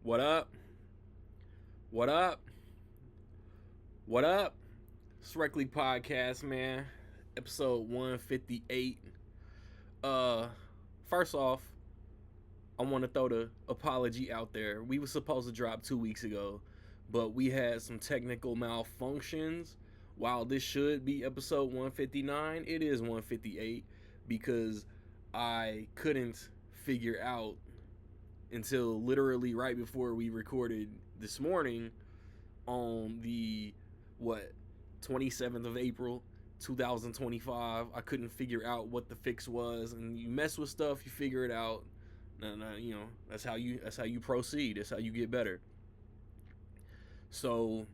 What up? What up? What up? It's Rec League Podcast, man. Episode 158. Uh, First off, I want to throw the apology out there. We were supposed to drop 2 weeks ago, but we had some technical malfunctions. While this should be episode 159, it is 158 because I couldn't figure out until literally right before we recorded this morning on the what 27th of April 2025. I couldn't figure out what the fix was, and you mess with stuff, you figure it out. No, that's how you proceed. That's how you get better. So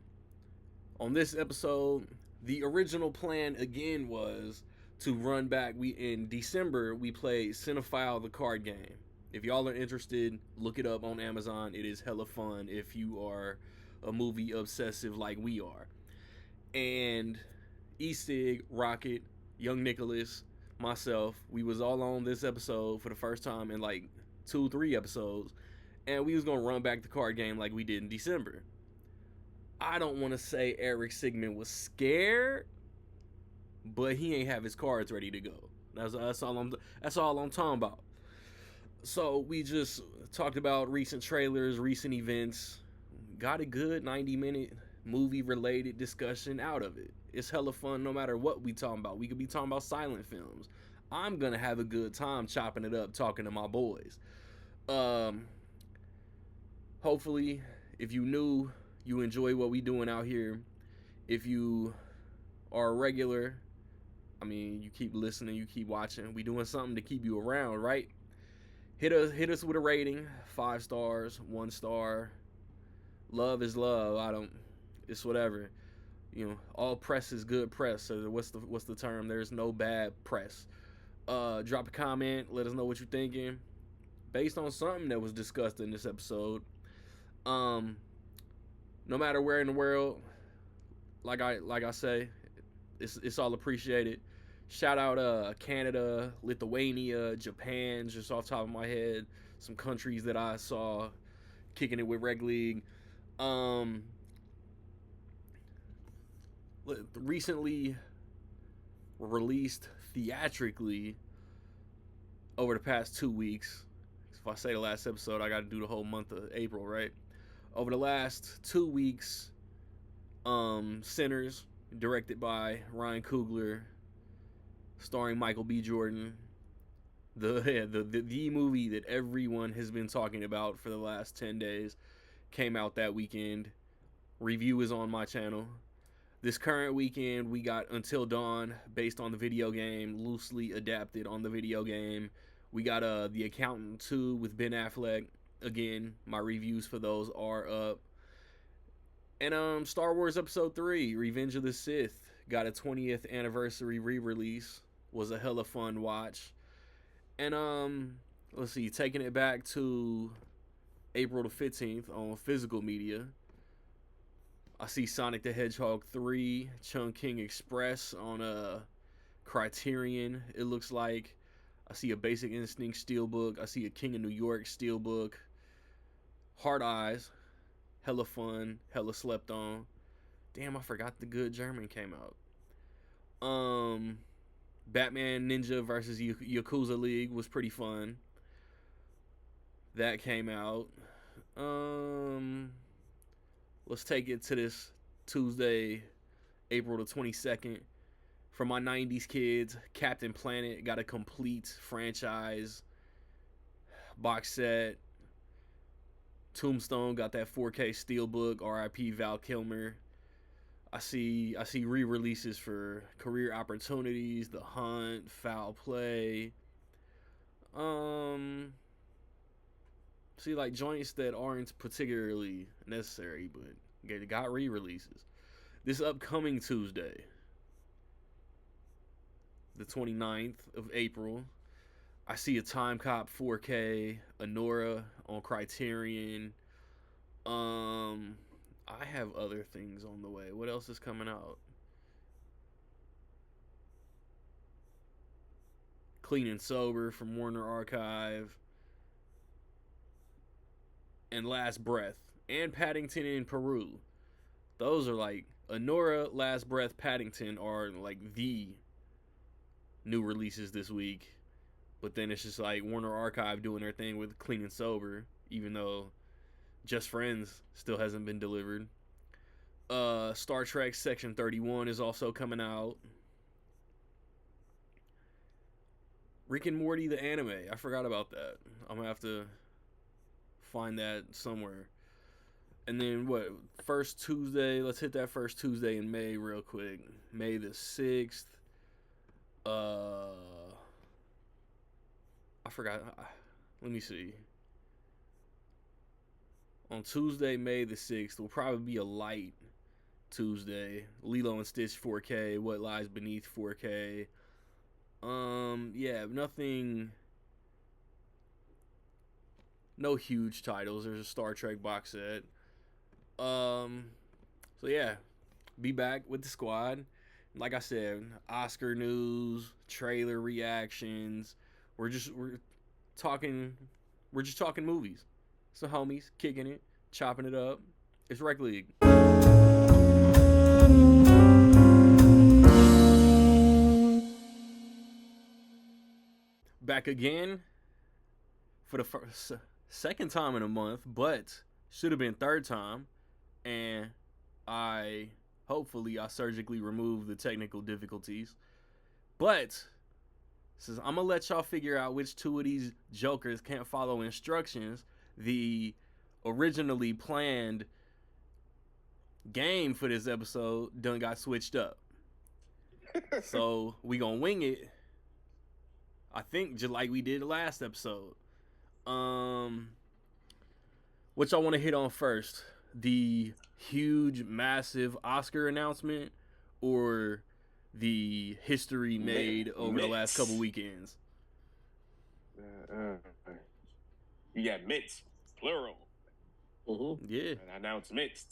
on this episode, the original plan again was to run back. We in December we played Cinephile the card game. If y'all are interested, look it up on Amazon. It is hella fun if you are a movie obsessive like we are. And E-Sig, Rocket, Young Nicholas, myself, we was all on this episode for the first time in like 2-3 episodes, and we was gonna run back the card game like we did in December. I don't want to say Eric Sigmund was scared, but he ain't have his cards ready to go. That's all I'm talking about. So we just talked about recent trailers, recent events, got a good 90-minute movie-related discussion out of it. It's hella fun no matter what we talking about. We could be talking about silent films. I'm going to have a good time chopping it up, talking to my boys. Hopefully, if you new, you enjoy what we doing out here. If you are a regular, I mean, you keep listening, you keep watching. We doing something to keep you around, right? Hit us with a rating. 5 stars, 1 star. Love is love. It's whatever. All press is good press. So what's the term? There's no bad press. Drop a comment. Let us know what you're thinking based on something that was discussed in this episode. No matter where in the world, like I say, it's all appreciated. Shout out Canada, Lithuania, Japan, just off the top of my head. Some countries that I saw kicking it with Reg League. Recently released theatrically over the past 2 weeks. If I say the last episode, I got to do the whole month of April, right? Over the last 2 weeks, Sinners, directed by Ryan Coogler, starring Michael B. Jordan, the movie that everyone has been talking about for the last 10 days, came out that weekend. Review is on my channel. This current weekend, we got Until Dawn, based on the video game, loosely adapted on the video game. We got The Accountant 2 with Ben Affleck. Again, my reviews for those are up. And Star Wars Episode 3, Revenge of the Sith, got a 20th anniversary re-release. Was a hella fun watch. And let's see, taking it back to April the 15th on physical media, I see Sonic the Hedgehog 3, Chungking Express on Criterion, it looks like. I see a Basic Instinct steelbook. I see a King of New York steelbook. Hard Eyes, hella fun, hella slept on. Damn, I forgot The Good German came out. Batman Ninja versus Yakuza League was pretty fun. That came out. Let's take it to this Tuesday, April the 22nd. For my 90s kids, Captain Planet got a complete franchise box set. Tombstone got that 4K steelbook, RIP Val Kilmer. I see re-releases for Career Opportunities, The Hunt, Foul Play. See, like, joints that aren't particularly necessary, but got re-releases. This upcoming Tuesday, the 29th of April, I see a Time Cop 4K, Anora on Criterion. I have other things on the way. What else is coming out? Clean and Sober from Warner Archive. and Last Breath, and Paddington in Peru. Those are like Anora, Last Breath, Paddington are like the new releases this week. But then it's just like Warner Archive doing their thing with Clean and Sober, even though Just Friends still hasn't been delivered. Star Trek Section 31 is also coming out. Rick and Morty the anime. I forgot about that. I'm gonna have to find that somewhere. And then what? First Tuesday. Let's hit that first Tuesday in May real quick. May the 6th. I forgot. Let me see. On Tuesday, May the 6th, will probably be a light Tuesday. Lilo and Stitch 4K. What Lies Beneath 4K. Yeah, nothing. No huge titles. There's a Star Trek box set. So yeah, be back with the squad. Like I said, Oscar news, trailer reactions. We're just talking movies. So homies kicking it, chopping it up. It's Rec League. Back again for the second time in a month, but should have been third time. And I surgically removed the technical difficulties. But since I'm gonna let y'all figure out which two of these jokers can't follow instructions, the originally planned game for this episode done got switched up. So we gonna wing it. I think just like we did the last episode. What y'all want to hit on first? The huge, massive Oscar announcement, or the history made over the last couple weekends? You got mitts, plural. Mm-hmm. Yeah. And announcements.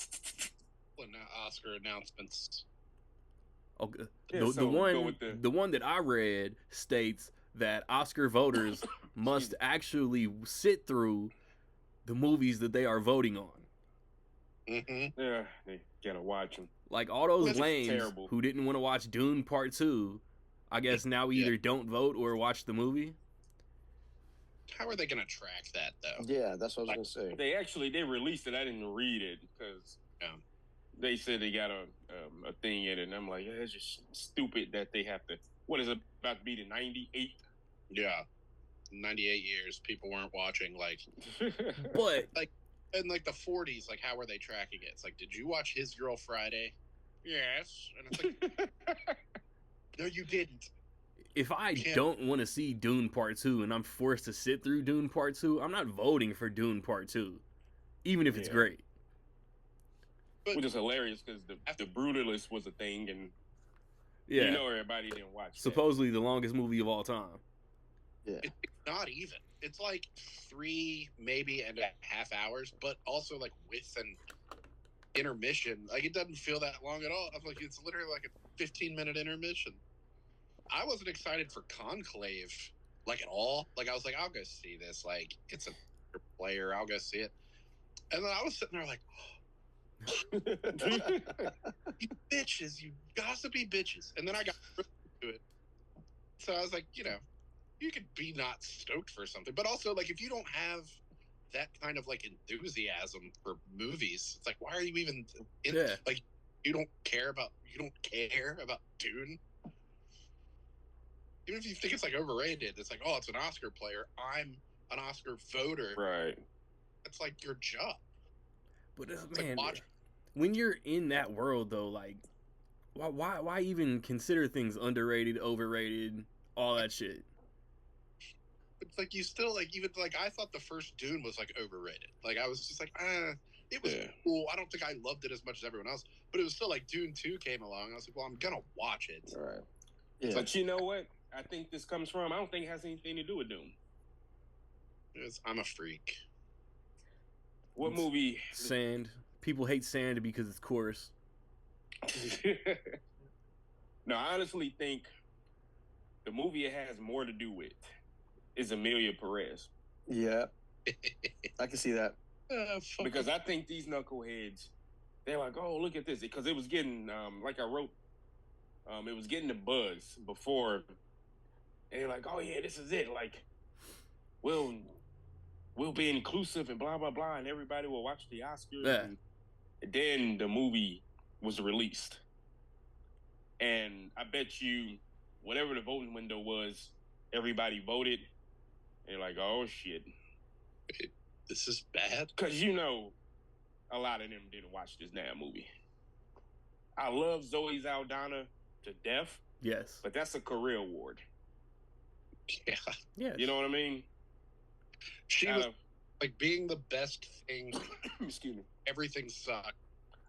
Well, not Oscar announcements. Okay. Yeah, The one that I read states that Oscar voters must actually sit through the movies that they are voting on. Mm-hmm. Yeah, they gotta watch them. Like all those That's lames terrible. who didn't want to watch Dune Part 2, I guess now either don't vote or watch the movie. How are they going to track that, though? Yeah, that's what I was going to say. They released it. I didn't read it because they said they got a thing in it, and I'm like, yeah, it's just stupid that they have to. What is it about to be the 98th? Yeah, 98 years people weren't watching. Like, But like in like the 40s, like how were they tracking it? It's like, did you watch His Girl Friday? Yes, and it's like, no, you didn't. if I don't want to see Dune Part 2 and I'm forced to sit through Dune Part 2, I'm not voting for Dune Part 2, even if it's great. But, which is hilarious because the Brutalist was a thing, and yeah, everybody didn't watch. Supposedly the longest movie of all time. Yeah, it's not even. It's like 3 maybe and a half hours, but also like with an intermission. Like it doesn't feel that long at all. I'm like, it's literally like a 15-minute intermission. I wasn't excited for Conclave like at all. Like I was like, I'll go see this. Like it's a player. I'll go see it. And then I was sitting there like, you bitches, you gossipy bitches. And then I got to it. So I was like, you could be not stoked for something, but also like if you don't have that kind of like enthusiasm for movies, it's like why are you even like you don't care about Dune? Even if you think it's like overrated, it's like, oh, it's an Oscar player. I'm an Oscar voter. Right. It's like your job. But man, when you're in that world though, like why even consider things underrated, overrated, all that shit? It's like you still like even like I thought the first Dune was like overrated. Like I was just like, it was cool. I don't think I loved it as much as everyone else, but it was still like Dune 2 came along. I was like, well, I'm gonna watch it. All right. Yeah. But you know what? I think this comes from. I don't think it has anything to do with Dune. I'm a freak. What movie? Sand. People hate sand because it's coarse. No, I honestly think the movie it has more to do with is Emilia Perez. Yeah, I can see that. Because I think these knuckleheads, they're like, oh, look at this. Because it was getting, like I wrote, it was getting the buzz before. And they're like, oh, yeah, this is it. Like, we'll be inclusive and blah, blah, blah. And everybody will watch the Oscars. Yeah. And then the movie was released. And I bet you, whatever the voting window was, everybody voted. And you're like, oh, shit. This is bad? Because, a lot of them didn't watch this damn movie. I love Zoe Saldana to death. Yes. But that's a career award. Yeah. Yes. You know what I mean? She was like being the best thing. Excuse me. Everything sucked.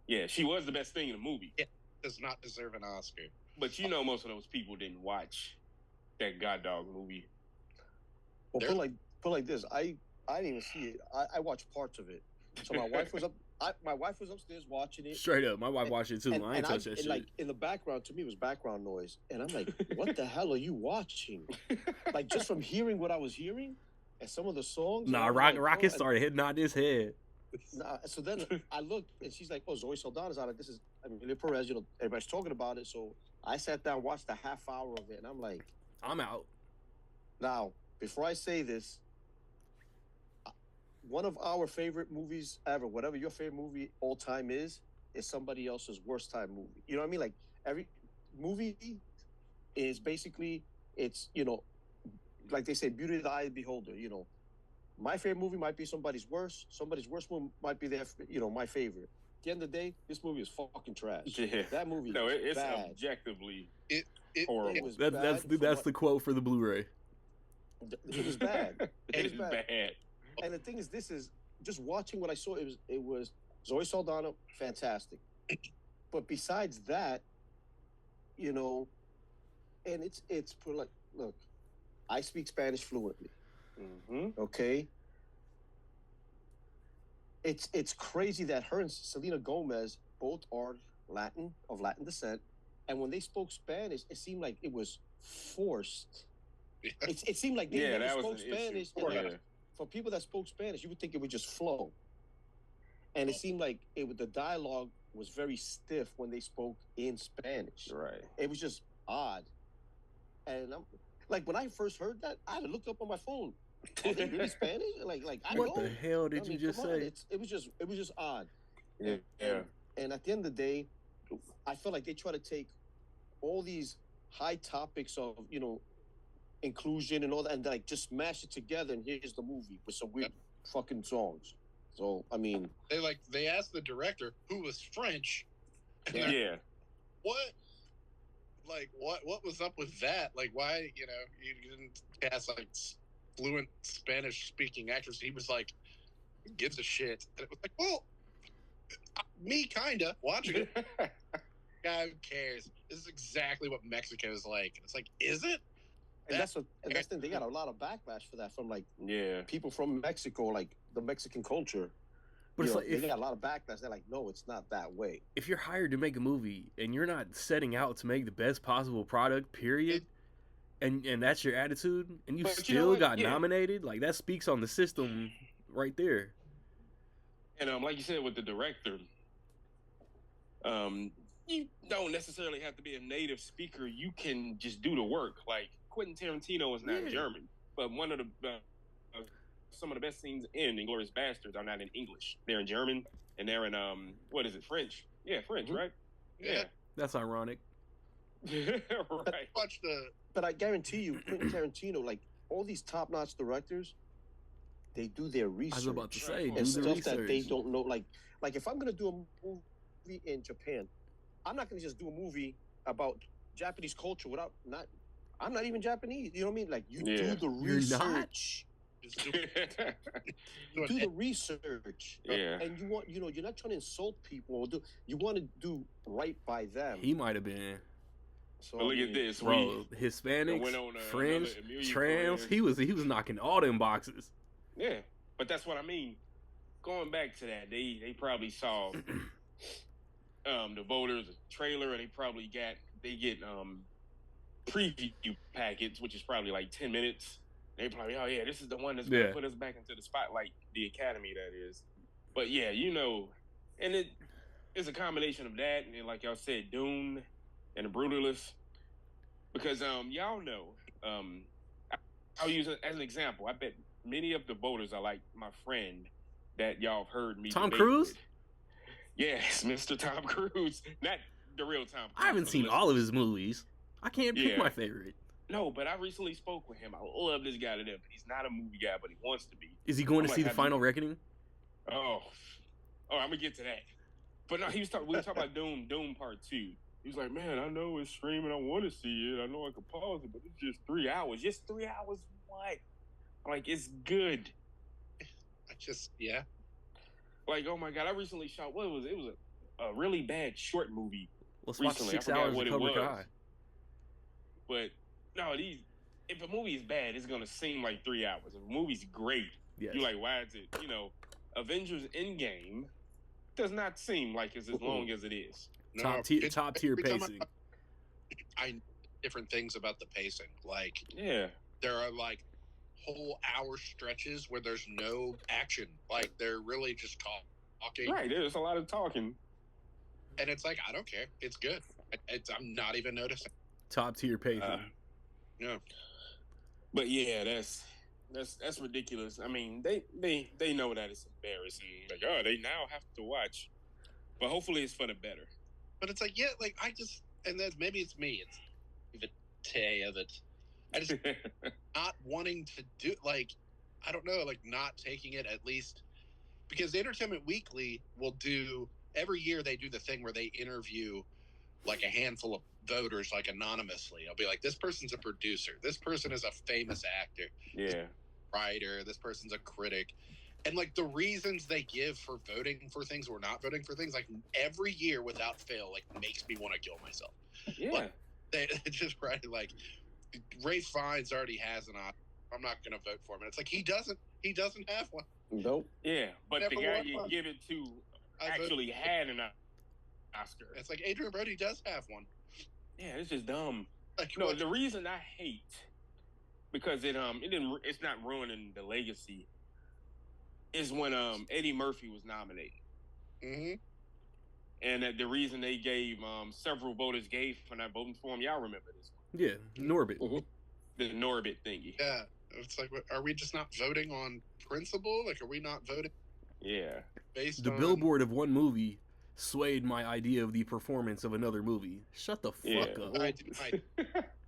Yeah, she was the best thing in the movie. It does not deserve an Oscar. But most of those people didn't watch that God Dog movie. Well, put like this. I didn't even see it. I watched parts of it. So my wife was my wife was upstairs watching it. Straight up, my wife watched it too. I ain't touch that shit. Like in the background, to me, it was background noise, and I'm like, "What the hell are you watching?" Like just from hearing what I was hearing, and some of the songs. Nah, Rocket started hitting on his head. Nah, so then I looked, and she's like, "Oh, Zoe Saldana's on it. This is Amelia Perez. Everybody's talking about it." So I sat down, watched a half hour of it, and I'm like, I'm out. Now, before I say this, one of our favorite movies ever, whatever your favorite movie all time is somebody else's worst time movie. You know what I mean? Like every movie is basically, it's, like they say, beauty of the eye of the beholder. My favorite movie might be somebody's worst movie might be my favorite. At the end of the day, this movie is fucking trash. Yeah. That movie it's bad. Objectively it horrible. That's the quote for the Blu-ray. It was bad. It is bad. And the thing is, this is just watching what I saw. It was Zoe Saldana, fantastic. But besides that, and it's for like, look, I speak Spanish fluently. Mm-hmm. Okay. It's crazy that her and Selena Gomez both are of Latin descent, and when they spoke Spanish, it seemed like it was forced. It seemed like they never spoke Spanish. For people that spoke Spanish, you would think it would just flow. And it seemed like the dialogue was very stiff when they spoke in Spanish. Right. It was just odd. And I'm like, when I first heard that, I had to look up on my phone. Are they really Spanish? Like I what know. the hell did you just say? It was just odd. Yeah. And at the end of the day, I feel like they try to take all these high topics of inclusion and all that, and like just mash it together, and here's the movie with some weird fucking songs. So I mean, they asked the director, who was French. Yeah. What? Like what was up with that? Like why you didn't cast like fluent Spanish speaking actress? He was like, who gives a shit? And it was like, well, me kinda watching it. Guy, who cares? This is exactly what Mexico is like. It's like, is it? And that's the thing. They got a lot of backlash for that from like people from Mexico, like the Mexican culture. But it's like they got a lot of backlash. They're like, no, it's not that way. If you're hired to make a movie and you're not setting out to make the best possible product, period, and that's your attitude, and you still got nominated, like that speaks on the system right there. And like you said with the director, you don't necessarily have to be a native speaker. You can just do the work. Like Quentin Tarantino is not German, but one of the some of the best scenes in Inglourious Basterds are not in English. They're in German, and they're in what is it? French? Yeah, French, right? Yeah, that's ironic. Right. But I guarantee you, Quentin Tarantino, like all these top-notch directors, they do their research. I was about to say, and stuff that they don't know. Like if I'm gonna do a movie in Japan, I'm not gonna just do a movie about Japanese culture I'm not even Japanese. You know what I mean? Like you do the research. Do the research. And you want, you're not trying to insult people. You want to do right by them. He might have been. So look at this, bro. Hispanics, French, trans. He was knocking all them boxes. Yeah, but that's what I mean. Going back to that, they probably saw the voters trailer, and they get preview packets, which is probably like 10 minutes. They probably, this is the one that's going to put us back into the spotlight, the Academy, that is. But yeah, and it's a combination of that and like y'all said, Dune and the Brutalist. Because y'all know, I'll use it as an example. I bet many of the voters are like my friend that y'all have heard me Tom debate Cruise? with. Yes, Mr. Tom Cruise. Not the real Tom Cruise. I haven't for the seen all of listeners. his movies. I can't pick Yeah. my favorite. No, but I recently spoke with him. I love this guy to death. He's not a movie guy, but he wants to be. Is he going I'm to like, see The have you- Final Reckoning? Oh, I'm gonna get to that. But no, we were talking about Doom Part 2. He was like, man, I know it's streaming. I want to see it. I know I could pause it, but it's just 3 hours. Just 3 hours? What? I'm like, it's good. Yeah. Like, oh my God, I recently shot, what was it? It was a really bad short movie. Let's watch Recently, 6 I forgot hours what of it Cobra was. Kai. But no, if a movie is bad, it's gonna seem like 3 hours. If a movie's great, Yes. you're like, why is it? Avengers Endgame does not seem like it's as long as it is. No, top tier every time pacing. I know different things about the pacing. Like, Yeah, there are like whole hour stretches where there's no action. Like, they're really just talking. right. There's a lot of talking, And it's like, I don't care. It's good. I'm not even noticing. Top tier pacing. Yeah. but yeah, that's ridiculous. I mean, they know that it's embarrassing. Like, oh, they now have to watch, but hopefully it's for the better. But it's like, yeah, like and then maybe it's me. It's the of it. I just not wanting to do, like, I don't know, like not taking it at least, because Entertainment Weekly will do, every year they do the thing where they interview like a handful of voters, like anonymously. I'll be like, this person's a producer. This person is a famous actor. Yeah. Writer. This person's a critic. And like the reasons they give for voting for things or not voting for things, like every year without fail, like makes me want to kill myself. Yeah. Like, they just right, like Ray Fiennes already has an option. I'm not going to vote for him. And it's like he doesn't have one. Nope. Yeah, but Never the guy won you one. give it to I actually voted- had an Oscar. It's like Adrian Brody does have one. Yeah, it's just dumb. Like, No, what? the reason I hate, because it's not ruining the legacy, is when Eddie Murphy was nominated. Mm-hmm. And the reason they gave several voters gave for not voting for him, y'all remember this one? Yeah, Norbit. Mm-hmm. The Norbit thingy. Yeah, it's like, are we just not voting on principle? Like, are we not voting Yeah. based The on billboard of one movie swayed my idea of the performance of another movie. Shut the Yeah. fuck up. I do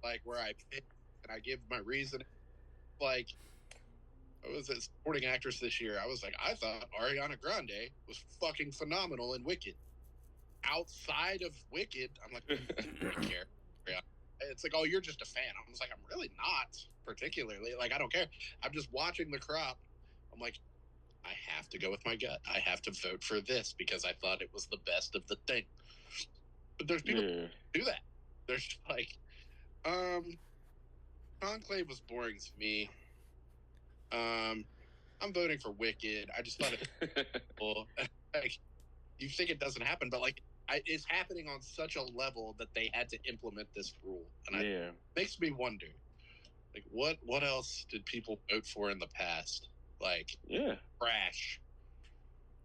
like where I pick and I give my reason. Like, I was a supporting actress this year. I was like, I thought Ariana Grande was fucking phenomenal in Wicked. Outside of Wicked, I'm like, I don't care. It's like, oh, you're just a fan. I was like, I'm really not particularly. Like, I don't care. I'm just watching the crop. I'm like, I have to go with my gut. I have to vote for this because I thought it was the best of the thing. But there's people who do that. There's like, Conclave was boring to me. I'm voting for Wicked. I just thought it cool. Like, you think it doesn't happen, but like, it's happening on such a level that they had to implement this rule, and it makes me wonder, like, what else did people vote for in the past? Like, Crash.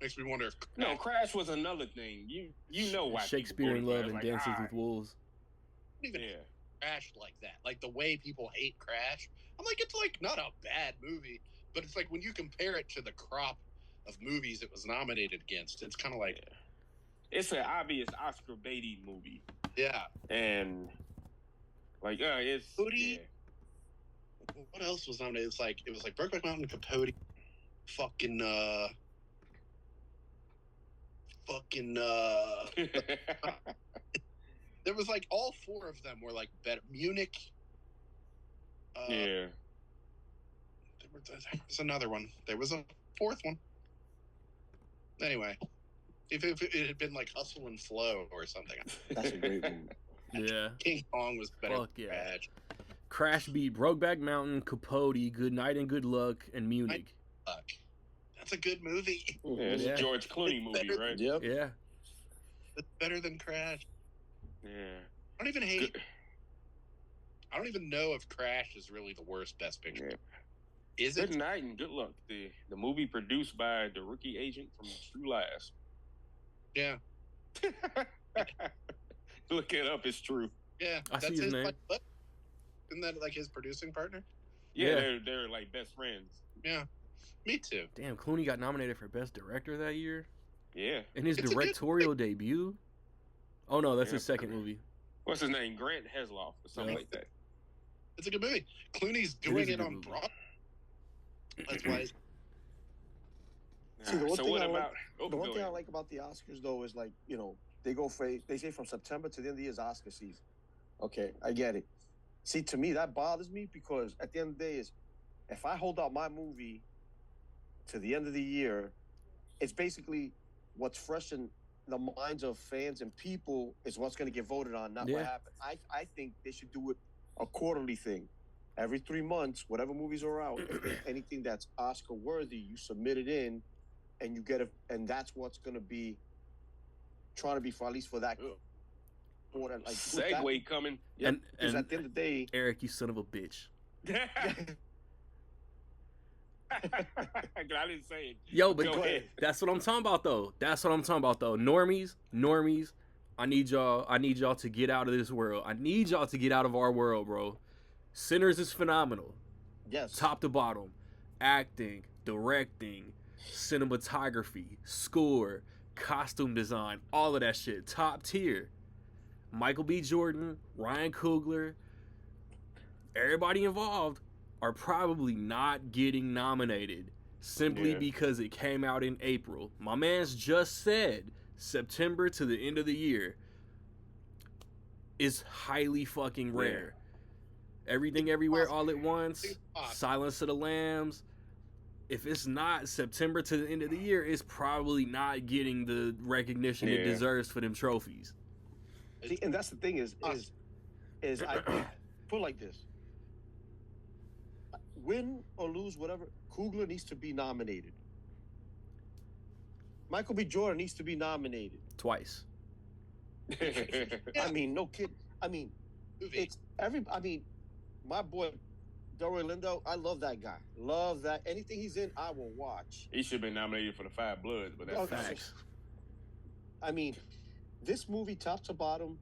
Makes me wonder if Crash was another thing. You know why Shakespeare in Love and Dances with Wolves. Even Crash like that, like the way people hate Crash. I'm like, it's like not a bad movie, but it's like when you compare it to the crop of movies it was nominated against, it's kind of like it's an obvious Oscar baity movie. Yeah, and like it's Capote. What else was nominated? It was like Brokeback Mountain, Capote, fucking there was like all four of them were like better. Munich. There was another one. There was a fourth one. Anyway, if it had been like Hustle and Flow or something. That's a great movie. Yeah. King Kong was better. Fuck yeah. Crash beat Brokeback Mountain, Capote, Good Night and Good Luck, and Munich. That's a good movie. Yeah, it's a George Clooney movie, right? Yep. Yeah. It's better than Crash. Yeah. I don't even hate. I don't even know if Crash is really the worst Best Picture. Is Good it? night and good luck. The movie produced by the rookie agent from True Lies. Yeah. Look it up. It's true. Yeah. I see That's his his name. like, what? Isn't that like his producing partner? Yeah, Yeah. they're like best friends. Yeah. Me too. Damn, Clooney got nominated for Best Director that year Yeah. in his It's a good directorial debut. Oh no, that's Yeah. his second movie. What's his name? Grant Hesloff or something Yeah. like that. It's a good movie. Clooney's It doing is a it good on movie. Broadway. That's why. See, the one So thing what I like- about? Oh, The one go thing I ahead. like about the Oscars, though, is like, they say from September to the end of the year is Oscar season. Okay, I get it. See, to me, that bothers me because at the end of the day, is if I hold out my movie to the end of the year, it's basically what's fresh in the minds of fans and people is what's going to get voted on, not Yeah. what happened. I think they should do it a quarterly thing. Every 3 months, whatever movies are out, if there's anything that's Oscar worthy, you submit it in, and you get it, and that's what's going to be trying to be for at least for that quarter. Like with that- Segway coming. Yep, And- because and- at the end of the day, Eric, you son of a bitch. I didn't say it. Yo, but Go ahead. that's what I'm talking about though. Normies, I need y'all to get out of this world. I need y'all to get out of our world, bro. Sinners is phenomenal. yes, Top to bottom. Acting, directing, cinematography, score, costume design, all of that shit. Top tier. Michael B. Jordan, Ryan Coogler, everybody involved are probably not getting nominated simply Yeah. because it came out in April. My man's just said September to the end of the year is highly fucking rare. Everything Everywhere All at Once, Silence of the Lambs. If it's not September to the end of the year, it's probably not getting the recognition it Yeah. deserves for them trophies. See, and that's the thing is I think put it like this: win or lose, whatever, Coogler needs to be nominated. Michael B. Jordan needs to be nominated. Twice. I mean, no kid. I mean, Movie. it's every. I mean, my boy Delroy Lindo. I love that guy. Love that. Anything he's in, I will watch. He should have been nominated for the Five Bloods, but that's Okay. Facts. I mean, this movie, top to bottom,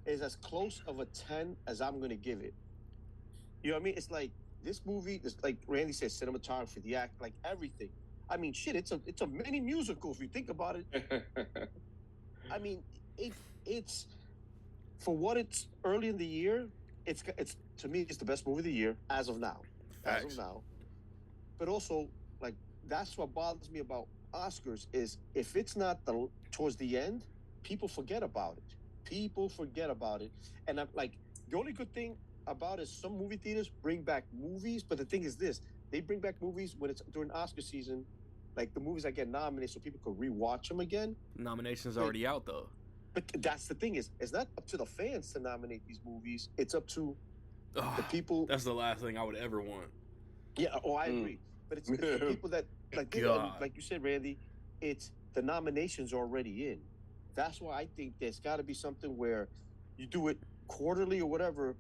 is as close of a 10 as I'm going to give it. You know what I mean? It's like this movie is like Randy said, cinematography, the act, like everything. I mean, shit, it's a mini musical if you think about it. I mean, it's for what it's early in the year. It's to me, it's the best movie of the year as of now. Facts. As of now. But also, like that's what bothers me about Oscars is if it's not towards the end, people forget about it. People forget about it, and I'm like, the only good thing about it is some movie theaters bring back movies. But the thing is this: they bring back movies when it's during Oscar season, like the movies that get nominated, so people could rewatch them again. Nomination's already out though. But that's the thing is, it's not up to the fans to nominate these movies. It's up to the people. That's the last thing I would ever want. Yeah, oh, I agree. But it's the people that God. like you said, Randy. It's the nominations already in. That's why I think there's got to be something where you do it quarterly or whatever.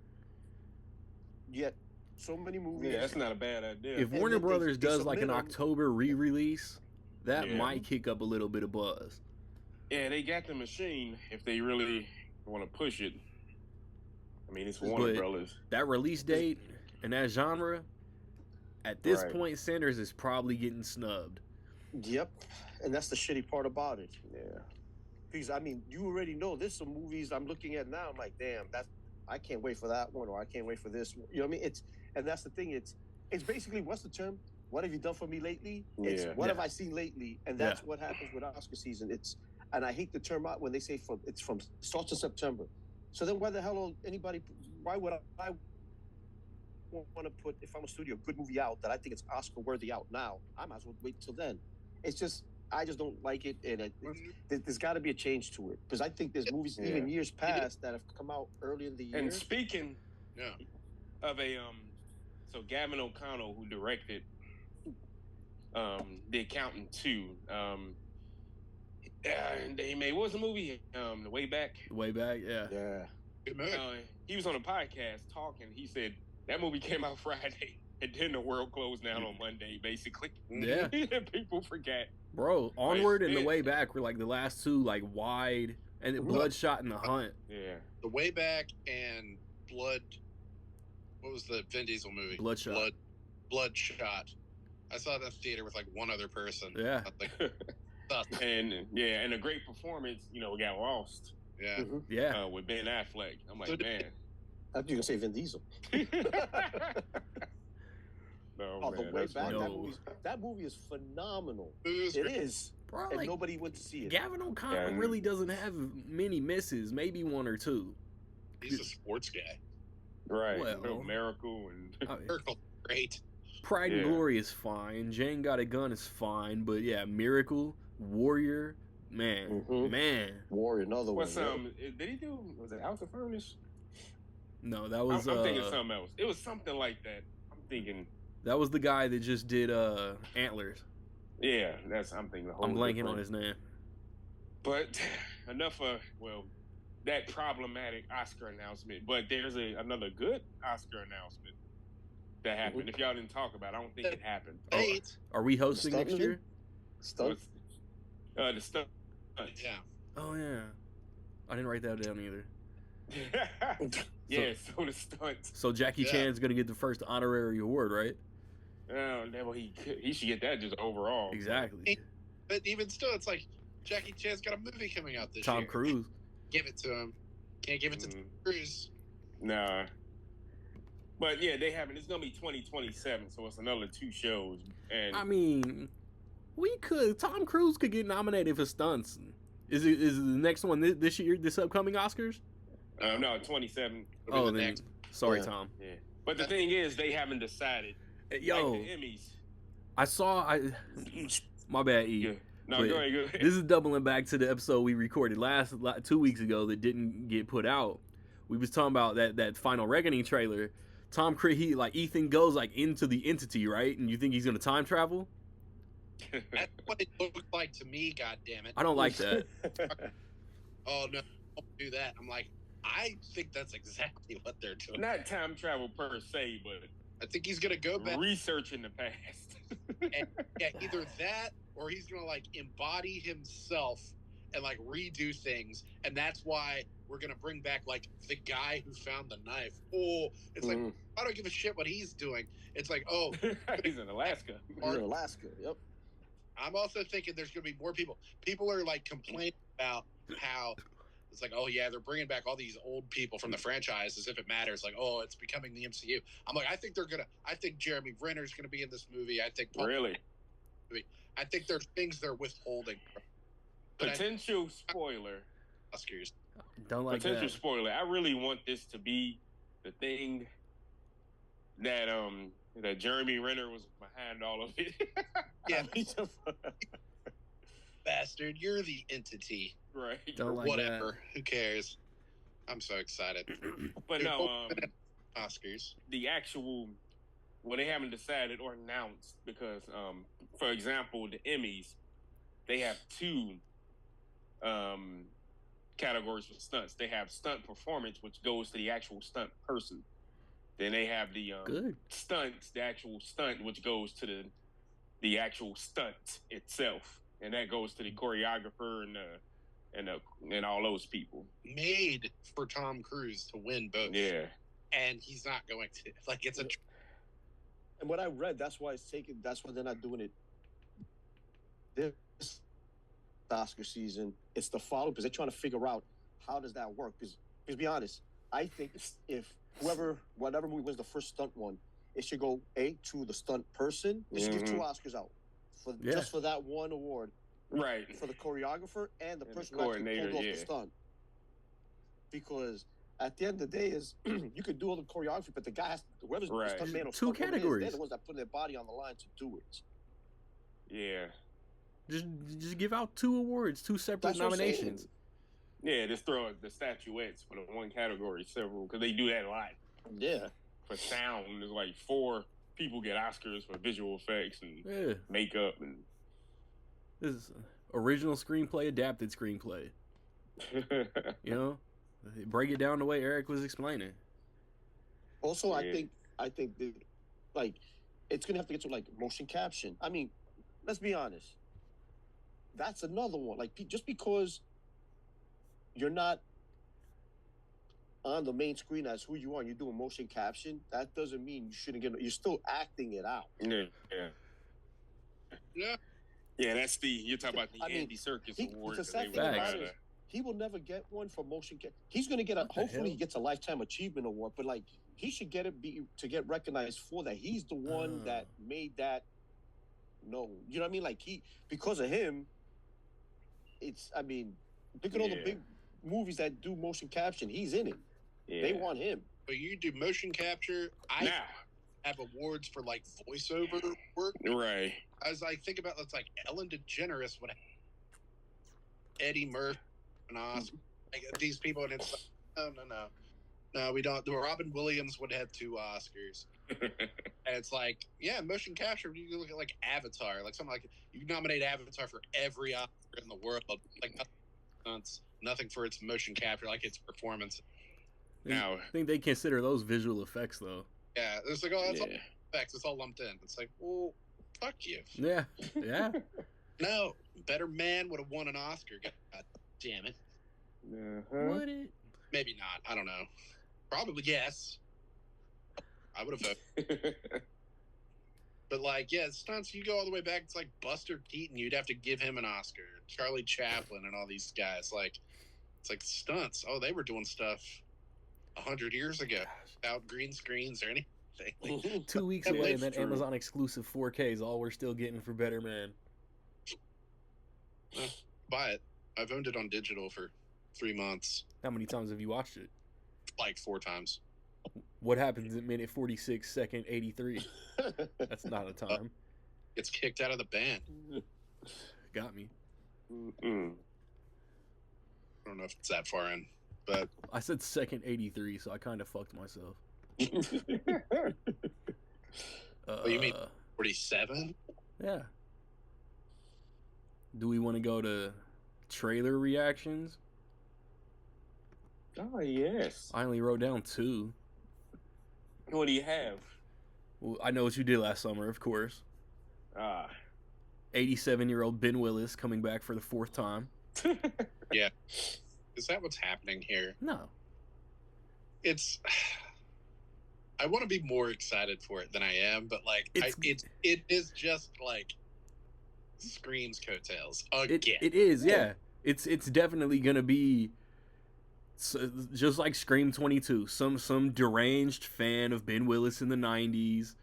Yet so many movies. Yeah, that's not a bad idea. If And Warner then they Brothers does like an submit 'em. October re-release, that Yeah. might kick up a little bit of buzz. Yeah, they got the machine if they really want to push it. I mean, it's Warner But- Brothers. That release date and that genre, at this Right. point, Sanders is probably getting snubbed. Yep, and that's the shitty part about it. Yeah, because I mean, you already know there's some movies I'm looking at now. I'm like, damn, I can't wait for that one, or I can't wait for this one. You know what I mean? And that's the thing. It's basically what's the term? What have you done for me lately? It's Yeah. what Yeah. have I seen lately? And that's what happens with Oscar season. And I hate the term out when they say it's from starts in September. So then why the hell will anybody? Why would I want to put, if I'm a studio, a good movie out that I think it's Oscar worthy out now? I might as well wait till then. It's just I just don't like it, and there's got to be a change to it because I think there's movies even years past that have come out early in the year. And speaking Yeah. of so Gavin O'Connell, who directed The Accountant 2, he made, what was the movie? The Way Back. Way back, yeah. Yeah. Good movie. He was on a podcast talking. He said that movie came out Friday. and then the world closed down on Monday, basically. Yeah. People forget. Bro, Onward and The it- Way Back were like the last two like wide, and then Bloodshot and The Hunt. Yeah. The Way Back and Blood. What was the Vin Diesel movie? Bloodshot. Bloodshot. I saw that in the theater with like one other person. Yeah. I was like, sus. and a great performance, got lost Yeah. Yeah. with Ben Affleck. I'm like, So- man. I thought you were gonna say Vin Diesel. No, Oh, man, The Way that's Back. funny. That movie is phenomenal. It It is, Bro, and like, nobody went to see it. Gavin O'Connor Yeah. really doesn't have many misses, maybe one or two. He's a sports guy. Right. Well- Miracle and Miracle, great. Pride and Yeah. Glory is fine. Jane Got a Gun is fine, but yeah, Miracle, Warrior, man, Mhm. man. Warrior, another what's one. did he do? Was it House of Furnace? No, that was I'm thinking something else. It was something like that. I'm thinking, that was the guy that just did Antlers. yeah, I'm thinking. I'm blanking on his name. But enough of that problematic Oscar announcement. But there's another good Oscar announcement that happened. If y'all didn't talk about it, I don't think it happened. Eight. Are we hosting next Stuntman? year? Stunt. The stunt. Yeah. Oh yeah, I didn't write that down either. Yeah, so the stunts. So Jackie Yeah. Chan's gonna get the first honorary award, right? Well, he should get that just overall. Exactly. But even still, it's like Jackie Chan's got a movie coming out this Tom year. Cruise. Give it to him. Can't give it to Tom Cruise. Nah. But yeah, they haven't. It's gonna be 2027, so it's another 2 shows. And I mean, Tom Cruise could get nominated for stunts. Is the next one this year, this upcoming Oscars? no, 27. It'll Oh, be the then next. sorry, Yeah. Tom. Yeah. But the thing is, they haven't decided. Yo, Like the Emmys. my bad, E. Yeah. No, But go ahead. This is doubling back to the episode we recorded 2 weeks ago that didn't get put out. We was talking about that Final Reckoning trailer. Tom Cruise, Ethan goes into the entity, right? And you think he's gonna time travel? That's what it looked like to me, God damn it. I don't like that. Oh, no, don't do that. I'm like, I think that's exactly what they're doing. Not time travel per se, but I think he's going to go back. research in the past. And, yeah, either that or he's going to embody himself and redo things. And that's why we're going to bring back the guy who found the knife. Oh, it's Mhm. I don't give a shit what he's doing. It's oh, He's in Alaska. He's in Alaska. Yep. I'm also thinking there's going to be more people. People are complaining about how it's oh yeah, they're bringing back all these old people from the franchise as if it matters. Oh, it's becoming the MCU. I'm I think they're gonna. I think Jeremy Renner's gonna be in this movie. I think Really? I think there's things they're withholding. But Potential spoiler. Oscars. Don't like Potential that. spoiler. I really want this to be the thing that that Jeremy Renner was behind all of it. Yeah, bastard, you're the entity. Right. Don't Or like whatever. Who cares? I'm so excited. But no, Oscars. the actual they haven't decided or announced because for example, the Emmys, they have 2 categories for stunts. They have stunt performance, which goes to the actual stunt person. Then they have the Good. stunts, the actual stunt, which goes to the actual stunt itself, and that goes to the choreographer and all those people. Made for Tom Cruise to win both. Yeah. And he's not going to. It's a. And what I read, that's why they're not doing it this Oscar season. It's the follow because they're trying to figure out how does that work. Because to be honest, I think if whatever movie wins the first stunt one, it should go to the stunt person. They should give 2 Oscars out just for that one award. Right. For the choreographer and the And the person who actually coordinator, pulled off yeah. the stunt. Because at the end of the day, you could do all the choreography, but the guy has whoever's Right. the stunt man or 2 stunt woman is, categories. they're the ones that put their body on the line to do it. Yeah. Just give out 2 awards, 2 separate That's what I'm saying. nominations. Yeah, just throw the statuettes for the one category, several, because they do that a lot. Yeah. For sound, there's 4 people get Oscars for visual effects and Yeah. makeup and. This is original screenplay, adapted screenplay. You know, break it down the way Eric was explaining. Also, Yeah. I think that, like it's gonna have to get to like motion caption. I mean, let's be honest. That's another one. Like just because you're not on the main screen as who you are, and you're doing motion caption, that doesn't mean you shouldn't get. You're still acting it out. Yeah. That's you're talking about the Andy Serkis Award. The sad thing about it is, he will never get one for motion capture. He's going to get hopefully he gets a Lifetime Achievement Award, but like he should get to get recognized for that. He's the one that made that known. You know what I mean? Like because of him, I mean, look at all the big movies that do motion caption. He's in it. Yeah. They want him. But you do motion capture. I have awards for like voiceover work. Right. As I think about, it's like Ellen DeGeneres would have Eddie Murphy and Oscar. Like these people, and it's like, no, we don't. Robin Williams would have 2 Oscars. And it's like, motion capture. You look at like Avatar, like something like you nominate Avatar for every Oscar in the world, like nothing for its motion capture, like its performance. Now, I think they consider those visual effects, though. Yeah, it's like, that's all effects. It's all lumped in. It's like, well, fuck you. Yeah. No, Better Man would have won an Oscar. God damn it. Would it? Maybe not. I don't know. Probably yes. I would have voted. But like, stunts. You go all the way back. It's like Buster Keaton. You'd have to give him an Oscar. Charlie Chaplin and all these guys. Like, it's like stunts. Oh, they were doing stuff 100 years ago without green screens or anything. 2 weeks away, and then Amazon exclusive 4K is all we're still getting for Better Man. Buy it. I've owned it on digital for 3 months. How many times have you watched it? Like 4 times. What happens at minute 46, second 83? That's not a time. Gets kicked out of the band. Got me. I don't know if it's that far in, but I said second 83, so I kind of fucked myself. You mean 47? Yeah. Do we want to go to trailer reactions? Oh, yes. I only wrote down 2. What do you have? Well, I know what you did last summer, of course. 87-year-old Ben Willis coming back for the 4th time. Yeah. Is that what's happening here? No. I want to be more excited for it than I am, but like it is just like screams coattails again. It is, yeah. It's definitely gonna be just like Scream 22. Some deranged fan of Ben Willis in the 90s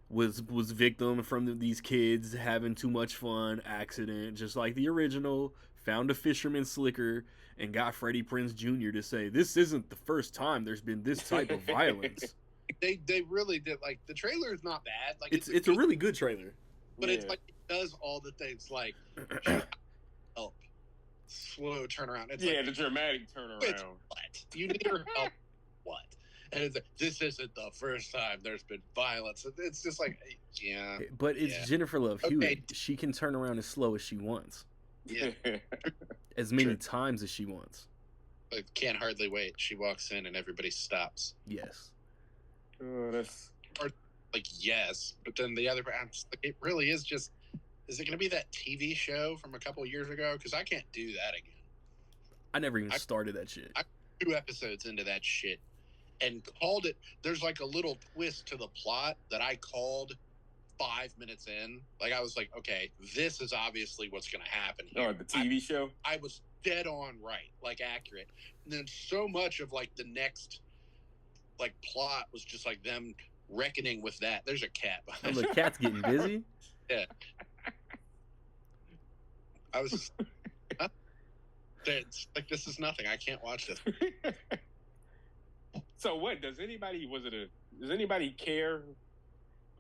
was victim from these kids having too much fun, accident, just like the original. Found a fisherman slicker and got Freddie Prinze Jr. to say, "This isn't the first time there's been this type of violence." They really did. Like, the trailer is not bad. Like, it's a really good trailer, but it's like it does all the things like help, slow turnaround. It's like, the dramatic turnaround. What you need her help? What? And it's like, this isn't the first time there's been violence. It's just like, but it's Jennifer Love Hewitt. She can turn around as slow as she wants. Yeah, as many times as she wants. Like, can't hardly wait. She walks in and everybody stops. Yes. That's like, yes, but then the other, I'm just like, it really is just. Is it going to be that TV show from a couple of years ago? Because I can't do that again. I never even started that shit. I'm 2 episodes into that shit and called it. There's like a little twist to the plot that I called 5 minutes in. Like, I was like, okay, this is obviously what's going to happen here. Oh, the TV show? I was dead on right, like accurate. And then so much of like the next like plot was just like them reckoning with that. There's a cat behind the cat's getting busy? Yeah. I was just, it's like, this is nothing. I can't watch this. So what? Does anybody care?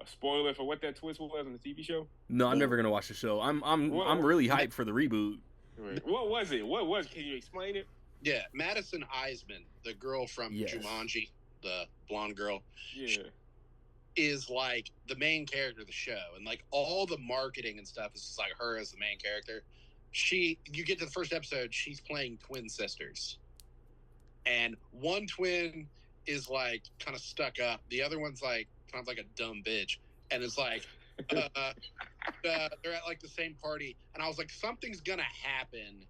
A spoiler for what that twist was on the TV show? No, I'm never gonna watch the show. I'm really hyped for the reboot. Right. What was it? Can you explain it? Yeah, Madison Eisman, the girl from Jumanji, the blonde girl, is like the main character of the show, and like all the marketing and stuff is just like her as the main character. You get to the first episode, she's playing twin sisters, and one twin is like kind of stuck up. The other one's like sounds like a dumb bitch, and it's like they're at like the same party, and I was like, something's gonna happen.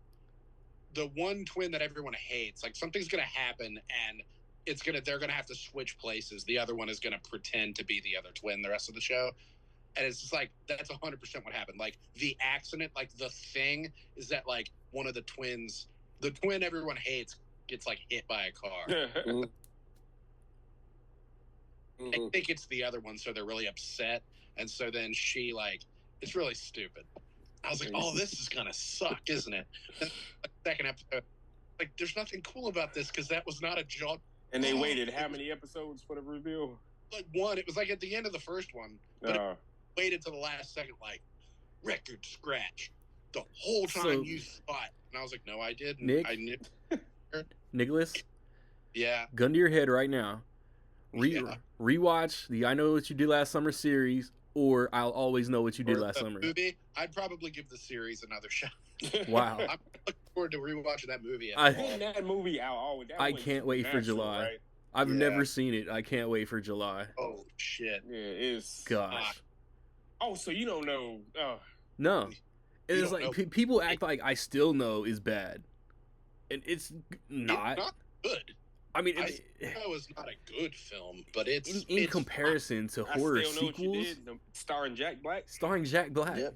The one twin that everyone hates, like something's gonna happen, and they're gonna have to switch places. The other one is gonna pretend to be the other twin the rest of the show. And it's just like, that's 100% what happened. Like, the accident, like, the thing is that, like, one of the twins, the twin everyone hates, gets, like, hit by a car. Mm-hmm. I think it's the other one, so they're really upset. And so then she, like, it's really stupid. I was like, oh, this is gonna suck, isn't it? Second episode, like, there's nothing cool about this, because that was not a job. And they waited how many episodes for the reveal? Like, one. It was, like, at the end of the first one. But waited till the last second, like, record scratch the whole time you thought. And I was like, no, I didn't. Nick? I knew. Nicholas, Yeah. gun to your head right now. Rewatch the I Know What You Did Last Summer series, or I'll Always Know What You Did Or Last the Summer. movie, I'd probably give the series another shot. Wow. I'm looking forward to rewatching that movie. That movie out. I can't wait for July. Right? I've never seen it. I can't wait for July. Oh, shit. Yeah, it's... Gosh. Oh, so you don't know... No. It's don't like know. people act like I Still Know is bad. And it's not. It's not good. I mean, I know it's not a good film, but it's... in comparison to horror Still Know What You sequels. Did, starring Jack Black. Starring Jack Black. Yep.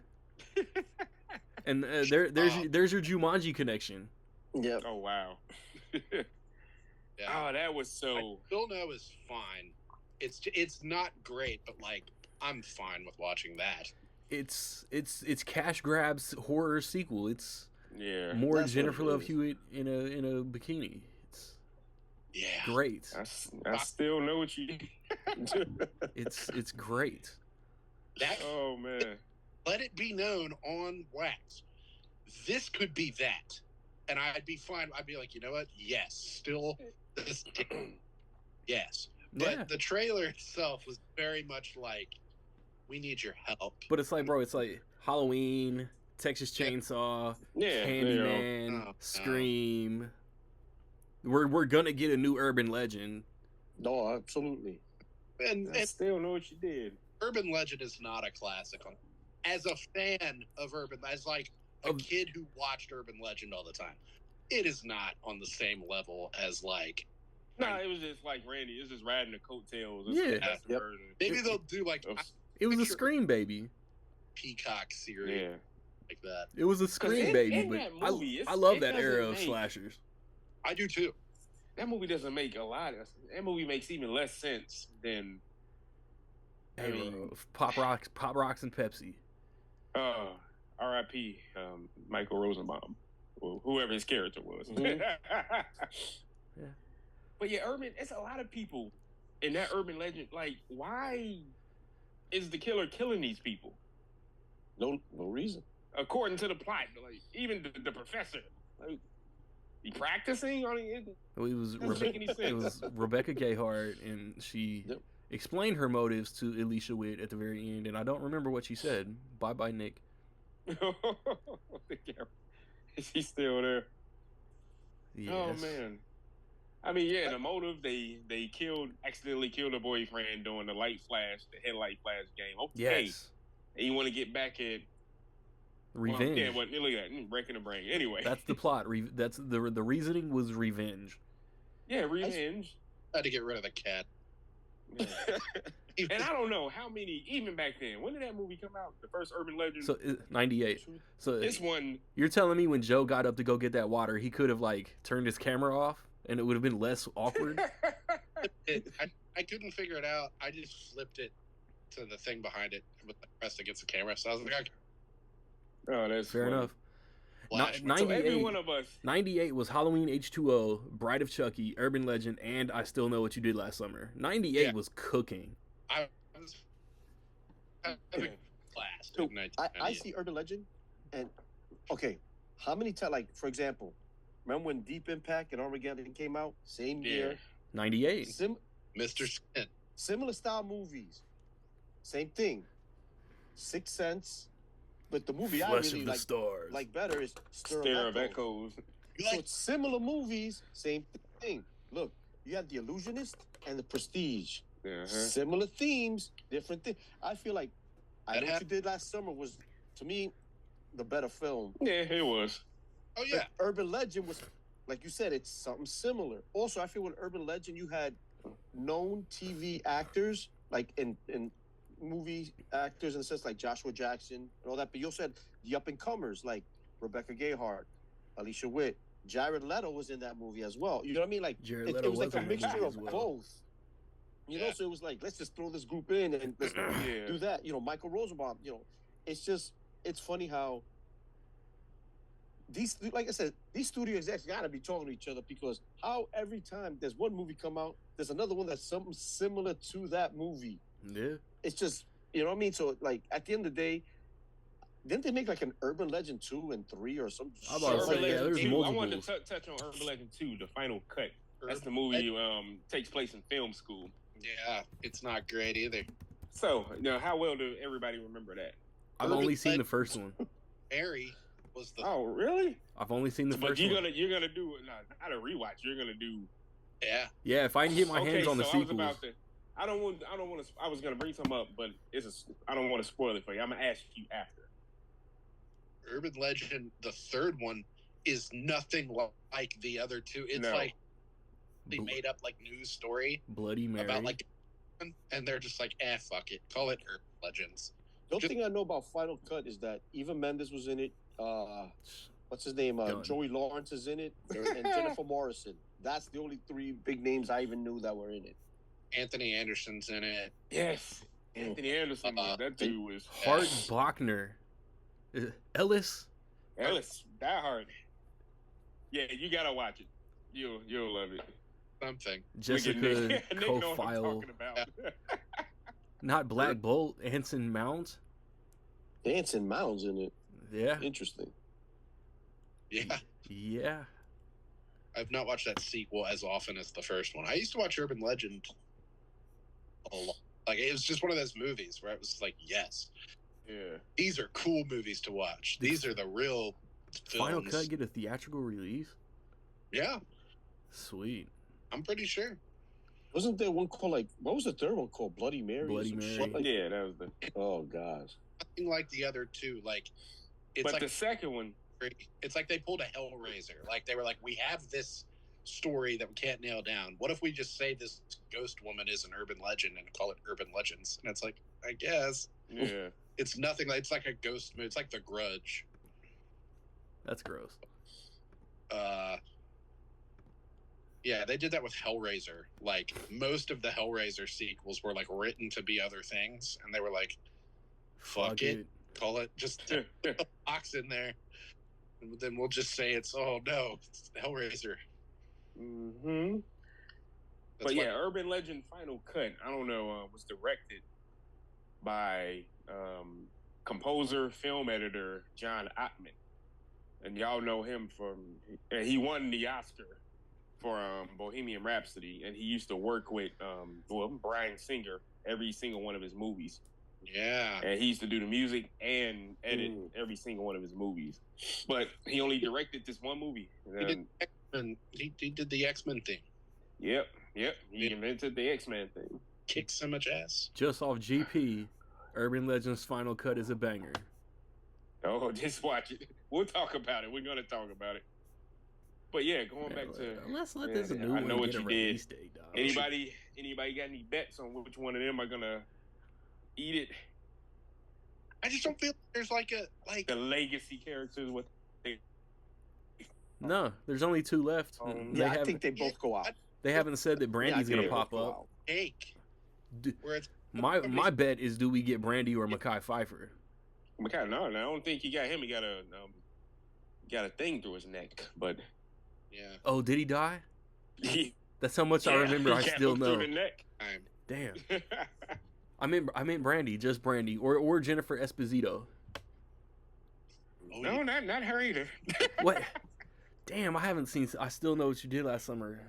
And there's your Jumanji connection. Yep. Oh, wow. Yeah. Oh, that was so... I Still Know is fine. It's not great, but, like, I'm fine with watching that. It's cash grabs horror sequel. It's more That's what Jennifer it Love is. Hewitt in a bikini. It's Yeah. great. I still know what you did. It's great. That Oh, man. let it be known on wax. This could be that. And I'd be fine. I'd be like, you know what? Yes. Still this yes. But Yeah. the trailer itself was very much like, we need your help. But it's like, bro, it's like Halloween, Texas Chainsaw, Yeah. Candyman, Oh, no. Scream. We're gonna get a new urban legend. No, absolutely. And I still know what you did. Urban Legend is not a classic. As a fan of as like a kid who watched Urban Legend all the time, it is not on the same level as like. No, it was just like Randy. It was just riding the coattails. Yeah. Yep. Maybe they'll do like It was a Picture- Scream baby. Peacock series Yeah. like that. It was a Scream in baby, that but movie, I love it that era doesn't of make- slashers. I do too. That movie doesn't make a lot of... That movie makes even less sense than... Hey, bro, Pop Rocks, and Pepsi. R.I.P. Michael Rosenbaum. Well, whoever his character was. Mhm. Yeah. But yeah, it's a lot of people in that urban legend. Like, why is the killer killing these people? No reason. According to the plot, like even the professor, like, he practicing on it. It was Doesn't make any sense. It was Rebecca Gayheart, and she Yep. explained her motives to Alicia Witt at the very end, and I don't remember what she said. Bye, Nick. Is he still there? Yes. Oh man. I mean, yeah, the motive they accidentally killed a boyfriend during the headlight flash game. Okay, Yes. and you want to get back at Revenge. yeah, what? Look at that, wrecking the brain. Anyway, That's the plot. That's the reasoning was revenge. yeah, revenge. I had to get rid of the cat. Yeah. And I don't know how many, even back then. When did that movie come out? The first Urban Legend. So 98. So this one, you're telling me when Joe got up to go get that water, he could have like turned his camera off, and it would have been less awkward. I couldn't figure it out. I just flipped it to the thing behind it with the press against the camera. So I was like, okay, oh, that's Fair funny. enough. flash. Ni- So every 98 one of us, 98 was Halloween H2O, Bride of Chucky, Urban Legend, and I Still Know What You Did Last Summer. 98 Yeah. was cooking. I was having a blast So, in 1998. I see Urban Legend, and okay, how many times? Like for example, remember when Deep Impact and Armageddon came out same year? 98. Mr. Skin. Similar style movies, same thing. Sixth Sense, but the movie I Flesh really of the Stars. like better is Stir of Echoes. You So like it's similar movies, same thing. Look, you have The Illusionist and The Prestige. Similar themes, different things. I feel like I Know What You Did Last Summer was, to me, the better film. Yeah, it was. Oh yeah. But Urban Legend was, like you said, it's something similar. Also, I feel with Urban Legend, you had known TV actors, like in movie actors in the sense like Joshua Jackson and all that, but you also had the up and comers like Rebecca Gayheart, Alicia Witt, Jared Leto was in that movie as well. You know what I mean? Like it was like a mixture of both. You know, so it was like, let's just throw this group in and let's do that. You know, Michael Rosenbaum. You know, it's funny how these, like I said, these studio execs got to be talking to each other, because how every time there's one movie come out, there's another one that's something similar to that movie. Yeah. It's just, you know what I mean? So, like, at the end of the day, didn't they make like an Urban Legend 2 and 3 or something? Urban Legend 2. I wanted to touch on Urban Legend 2, the final cut. That's the movie takes place in film school. Yeah, it's not great either. So, you know, how well do everybody remember that? I've only seen the first one. Mary was the. Oh, really? I've only seen the first one. But you're gonna do not a rewatch. You're gonna do. Yeah. Yeah, if I can get my hands on the sequels. I don't want to. I was gonna bring some up, but I don't want to spoil it for you. I'm gonna ask you after. Urban Legend, the third one, is nothing like the other two. It's like they made up like news story, Bloody Mary, about like, and they're just like, fuck it, call it Urban Legends. The only thing I know about Final Cut is that Eva Mendes was in it. What's his name? Joey Lawrence is in it, and Jennifer Morrison. That's the only three big names I even knew that were in it. Anthony Anderson's in it. Yes, Anthony Anderson. That dude was Hart Bachner. Ellis, Die Hard. Yeah, you gotta watch it. You'll love it. Something. Jessica Kofile. Not Black Bolt. Anson Mount. Anson Mount's in it. Yeah. Interesting. Yeah. Yeah. I've not watched that sequel as often as the first one. I used to watch Urban Legend a lot. Like, it was just one of those movies where it was like, yes. Yeah. These are cool movies to watch. These are the real films. Final Cut get a theatrical release? Yeah. Sweet. I'm pretty sure. Wasn't there one called, like, what was the third one called? Bloody Mary? Bloody Mary. Yeah, that was the... Oh, gosh. Nothing like the other two. Like, it's but like the second one... It's like they pulled a Hellraiser. Like, they were like, we have this story that we can't nail down. What if we just say this ghost woman is an urban legend and call it Urban Legends? And it's like, I guess. Yeah. It's nothing. It's like a ghost movie. It's like The Grudge. That's gross. Yeah, they did that with Hellraiser. Like, most of the Hellraiser sequels were like written to be other things, and they were like, fuck it. Call it, just put a box in there, and then we'll just say it's it's Hellraiser. Mm-hmm. But yeah, Urban Legend Final Cut, I don't know, was directed by composer, film editor John Ottman, and y'all know him from. He won the Oscar for Bohemian Rhapsody, and he used to work with Bryan Singer every single one of his movies. Yeah, and he used to do the music and edit every single one of his movies. But he only directed this one movie. He did the X-Men thing. Yep. He invented the X-Men thing. Kicked so much ass. Just off GP, Urban Legends Final Cut is a banger. Oh, just watch it. We'll talk about it. We're gonna talk about it. But yeah, going back to let's let this new one get a release date, dog. Anybody got any bets on which one of them are gonna eat it? I just don't feel there's like the legacy characters with. No, there's only two left. I think they both go out. They haven't said that Brandy's gonna pop up. My bet is, do we get Brandy or Mekhi Phifer? Mekhi, no, I don't think he got him. He got a thing through his neck, but yeah. Oh, did he die? That's how much I remember. I still know. Through the neck. Damn. I meant Brandy, just Brandy, or Jennifer Esposito. No, not her either. What? Damn, I haven't seen. I still Know What You Did Last Summer.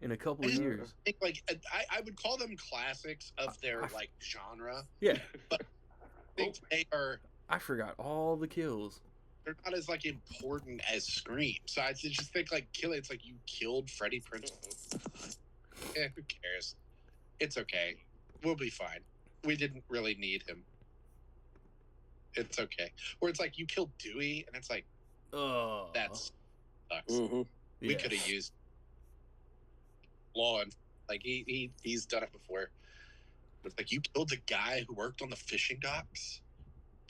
In a couple of years, I would call them classics of their like genre. Yeah, but I think they are. I forgot all the kills. They're not as like important as Scream. So I just think like it's like you killed Freddie Prinze. Yeah, who cares? it's okay. We'll be fine. We didn't really need him. It's okay. Or it's like you killed Dewey, and it's like, Oh, that sucks. Mm-hmm. We yeah. could have used law, and like he's done it before. It's like you killed the guy who worked on the fishing docks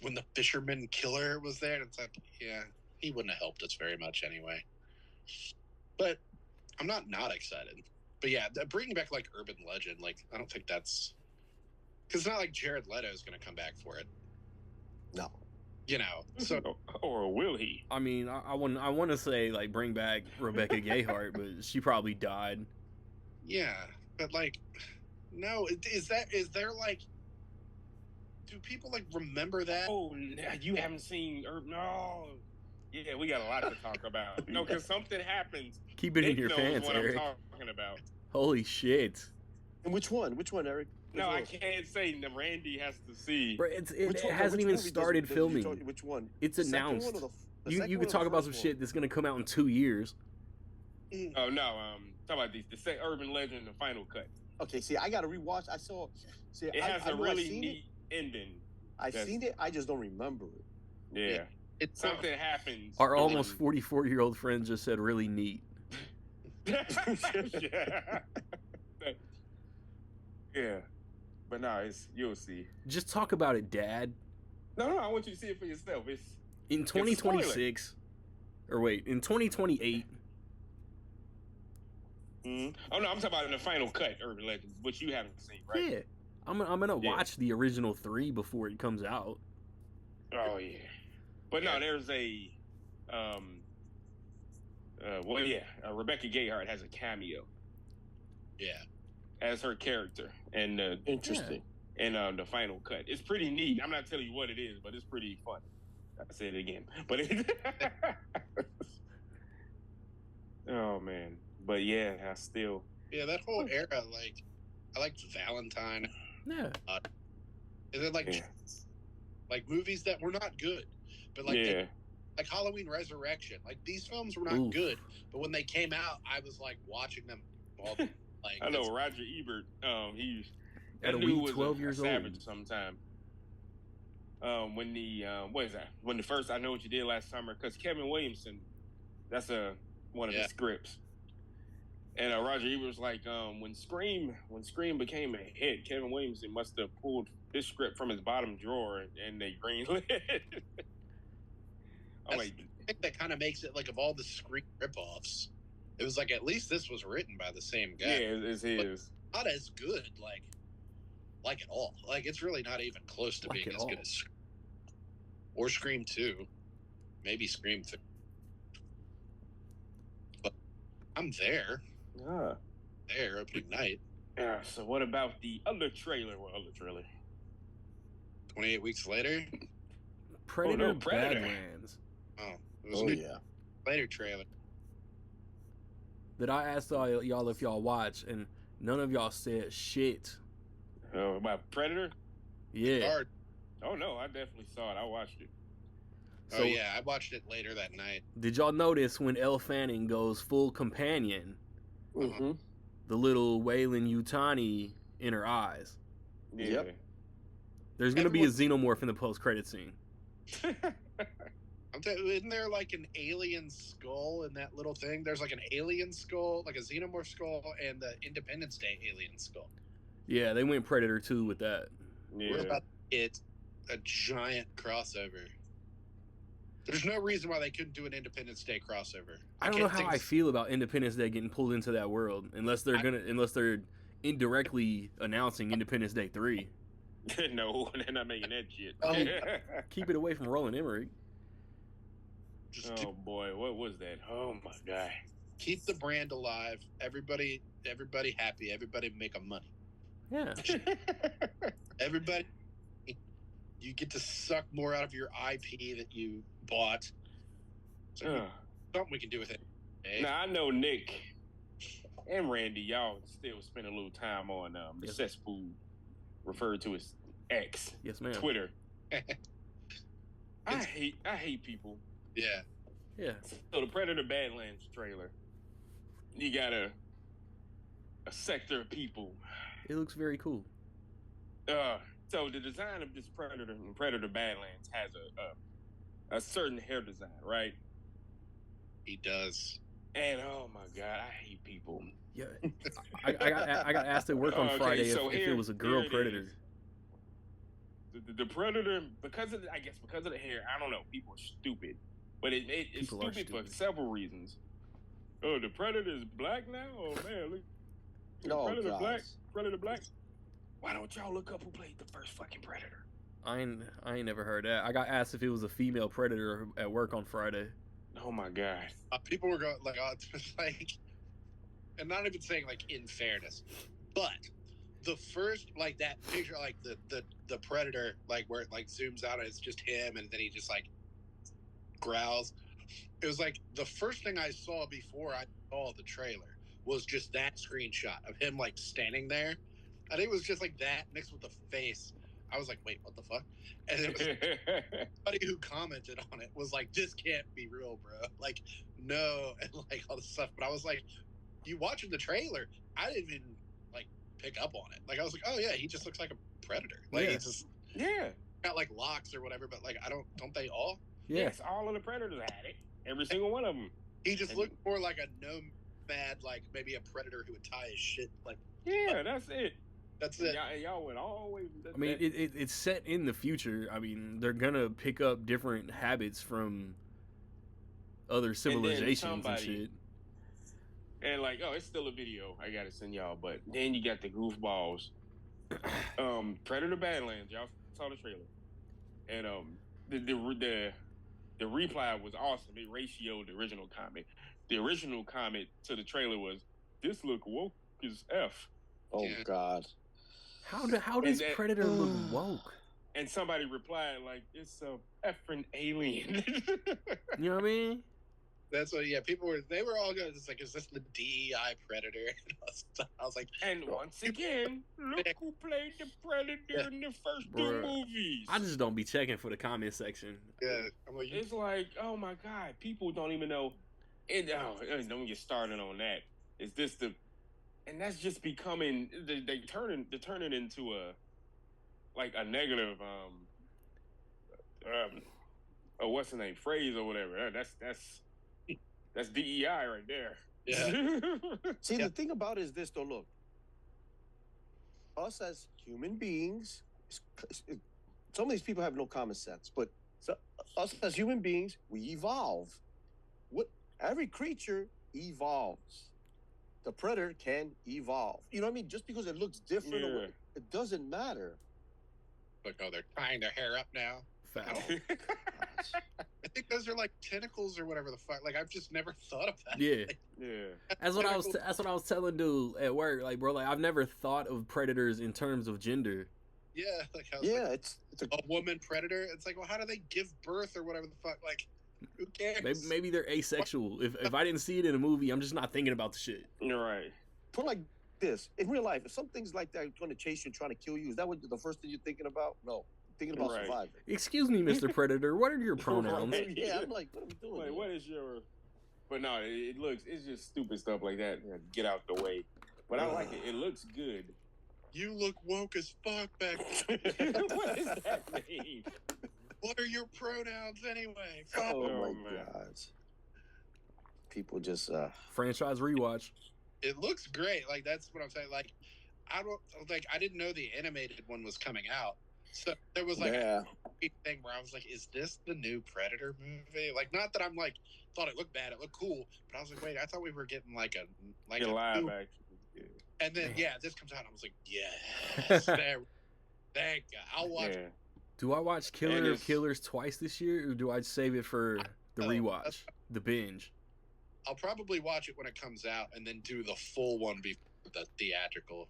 when the fisherman killer was there, and it's like, yeah, he wouldn't have helped us very much anyway. But I'm not excited. But yeah, bringing back like urban legend, like I don't think that's because it's not like Jared Leto is going to come back for it. No. You know, so Or will he? I mean, I want to say like bring back Rebecca Gayheart, but she probably died. yeah, but like, no, is there like, do people like remember that? Oh, you haven't seen no. Yeah, we got a lot to talk about. No, because something happens. Keep it Nick in your knows pants, what Eric. I'm talking about. Holy shit. And which one? Which one, Eric? No, Which I one? can't say. Randy has to see. Bro, it Which one? hasn't Which even movie does- started does you filming. which one? It's The second announced. one or the You second could one or talk the about some first shit that's gonna come out in 2 years. Oh no, talk about the urban legend, the final cut. Okay, see, I got to rewatch. I saw. See, It has I a know really I've seen neat ending. I've that's- seen it. I just don't remember it. Yeah, It's something happens. Our almost 44-year-old friend just said really neat. yeah. Yeah, but no, you'll see. Just talk about it, Dad. No, I want you to see it for yourself. It's In 2026, or wait, in 2028. Oh no, I'm talking about in the final cut, Urban Legends, which you haven't seen, right? Yeah, I'm gonna Yeah. watch the original 3 before it comes out. Oh yeah, but no, there's a, Rebecca Gayheart has a cameo yeah. as her character, and Interesting. in the final cut, it's pretty neat. I'm not telling you what it is, but it's pretty funny. I said it again, but oh man, but yeah, I still. Yeah, that whole era, like, I liked Valentine, Yeah, and then like, Yeah. like movies that were not good, but like, Yeah. like Halloween Resurrection, like these films were not Oof. good, but when they came out, I was like watching them all. Like, I know Roger Ebert. He At that a dude wee was 12 years a savage old. sometime. When the what is that? When the first I Know What You Did Last Summer, because Kevin Williamson, that's one of the scripts. And Roger Ebert was like, when Scream became a hit, Kevin Williamson must have pulled this script from his bottom drawer and they greenlit it. I'm like, I think that kind of makes it like of all the Scream ripoffs, it was like at least this was written by the same guy. yeah, it's his. Not as good, like at all. Like it's really not even close to Like being at as all. good as or Scream 2, maybe Scream 3. But I'm there opening night. Yeah. So what about the other trailer? What other trailer? 28 weeks later. Predator, Predator. Badlands. Oh, it was Oh a new yeah. later trailer. That I asked all y'all if y'all watch, and none of y'all said shit. Oh, about Predator? Yeah. Hard. Oh no, I definitely saw it. I watched it. So, Oh yeah, I watched it later that night. Did y'all notice when Elle Fanning goes full companion, Mm-hmm. the little Wayland Yutani in her eyes? Yeah. Yep. There's gonna be a xenomorph in the post-credit scene. Isn't there like an alien skull in that little thing? There's like an alien skull, like a xenomorph skull, and the Independence Day alien skull. Yeah, they went Predator 2 with that. We're Yeah. about to get a giant crossover. There's no reason why they couldn't do an Independence Day crossover. I don't know how I feel about Independence Day getting pulled into that world, unless they're indirectly announcing Independence Day 3. No, they're not making that shit. Keep it away from Roland Emmerich. Just Oh boy, what was that? Oh my god. keep the brand alive. Everybody happy. Everybody making money. Yeah. Everybody, you get to suck more out of your IP that you bought. So something we can do with it. Eh? Now I know Nick and Randy, y'all still spend a little time on the Yes. cesspool referred to as X, Yes, ma'am. Twitter. I hate people. Yeah. Yeah. So the Predator Badlands trailer, you got a sector of people It looks very cool. So the design of this Predator in Predator Badlands has a certain hair design, right? He does. And oh my god, I hate people. Yeah, I got asked at work on Friday so if it was a girl here it Predator. is. The Predator, because of the hair, I don't know. People are stupid, but it's People are stupid for stupid. several reasons. Oh, the Predator is black now. Oh man, look, Oh, Predator God. black. Predator black. Why don't y'all look up who played the first fucking Predator? I ain't never heard that. I got asked if it was a female Predator at work on Friday. Oh my god. People were going like, oh, it's like, and not even saying like in fairness, but the first like that picture, like the Predator, like where it like zooms out and it's just him, and then he just like growls. It was like the first thing I saw before I saw the trailer was just that screenshot of him like standing there. I think it was just like that mixed with the face. I was like, wait, what the fuck? And it was somebody who commented on it was like, this can't be real, bro. Like, no, and like all this stuff. But I was like, you watching the trailer, I didn't even like pick up on it. Like I was like, oh yeah, he just looks like a Predator. Like Yeah. he just got like locks or whatever, but like don't they all? Yeah. Yes, all of the Predators had it. Every single one of them. He just looked more like a nomad, like maybe a Predator who would tie his shit like. Yeah, that's it. That's it. Y'all went all the way. I mean, it's set in the future. I mean, they're gonna pick up different habits from other civilizations and shit. And like, oh, it's still a video. I gotta send y'all. But then you got the goofballs. Predator Badlands. Y'all saw the trailer, and the reply was awesome. It ratioed the original comment. The original comment to the trailer was, "This look woke as F." Oh Yeah. God. How does Predator look woke? And somebody replied like, "It's a effing alien." You know what I mean? That's what. Yeah, they were all going. It's like, is this the DEI Predator? And I was like, and once again, look who played the Predator in the first two Bruh. movies. I just don't be checking for the comment section. yeah, I'm like, It's like, oh my god, people don't even know. Don't get started on that. Is this the? And that's just becoming. They turn it into a negative what's the name, phrase or whatever. That's DEI right there. yeah, See, the thing about it is this, though. Look, us as human beings, some of these people have no common sense, but us as human beings, we evolve. Every creature evolves. The Predator can evolve. You know what I mean? Just because it looks different, it doesn't matter. like, oh, they're tying their hair up now. Fact. I think those are like tentacles or whatever the fuck. Like I've just never thought of that. Yeah. Yeah. That's what I was telling dude at work. Like, bro, like I've never thought of predators in terms of gender. Yeah, like I was like, it's a woman predator. It's like, well, how do they give birth or whatever the fuck? Like, who cares? Maybe they're asexual. If I didn't see it in a movie, I'm just not thinking about the shit. You're right. put like this. In real life, if something's like that going to chase you and trying to kill you, is that what the first thing you're thinking about? No. Thinking about surviving. Excuse me, Mr. Predator. What are your pronouns? Right. Yeah, I'm like, what are we doing? Like, here? what is your? But no, it's just stupid stuff like that. Get out the way. But I like it. It looks good. You look woke as fuck back. What does that mean? What are your pronouns anyway? Oh my man. God. People just Franchise rewatch. It looks great. Like that's what I'm saying. Like I didn't know the animated one was coming out. So there was like a thing where I was like, is this the new Predator movie? Like, not that I'm like thought it looked bad, it looked cool, but I was like, wait, I thought we were getting like a live new... action. Yeah. And then this comes out and I was like, yes, there, thank God. I'll watch it. Do I watch Killer of Killers twice this year, or do I save it for the rewatch, the binge? I'll probably watch it when it comes out and then do the full one before the theatrical.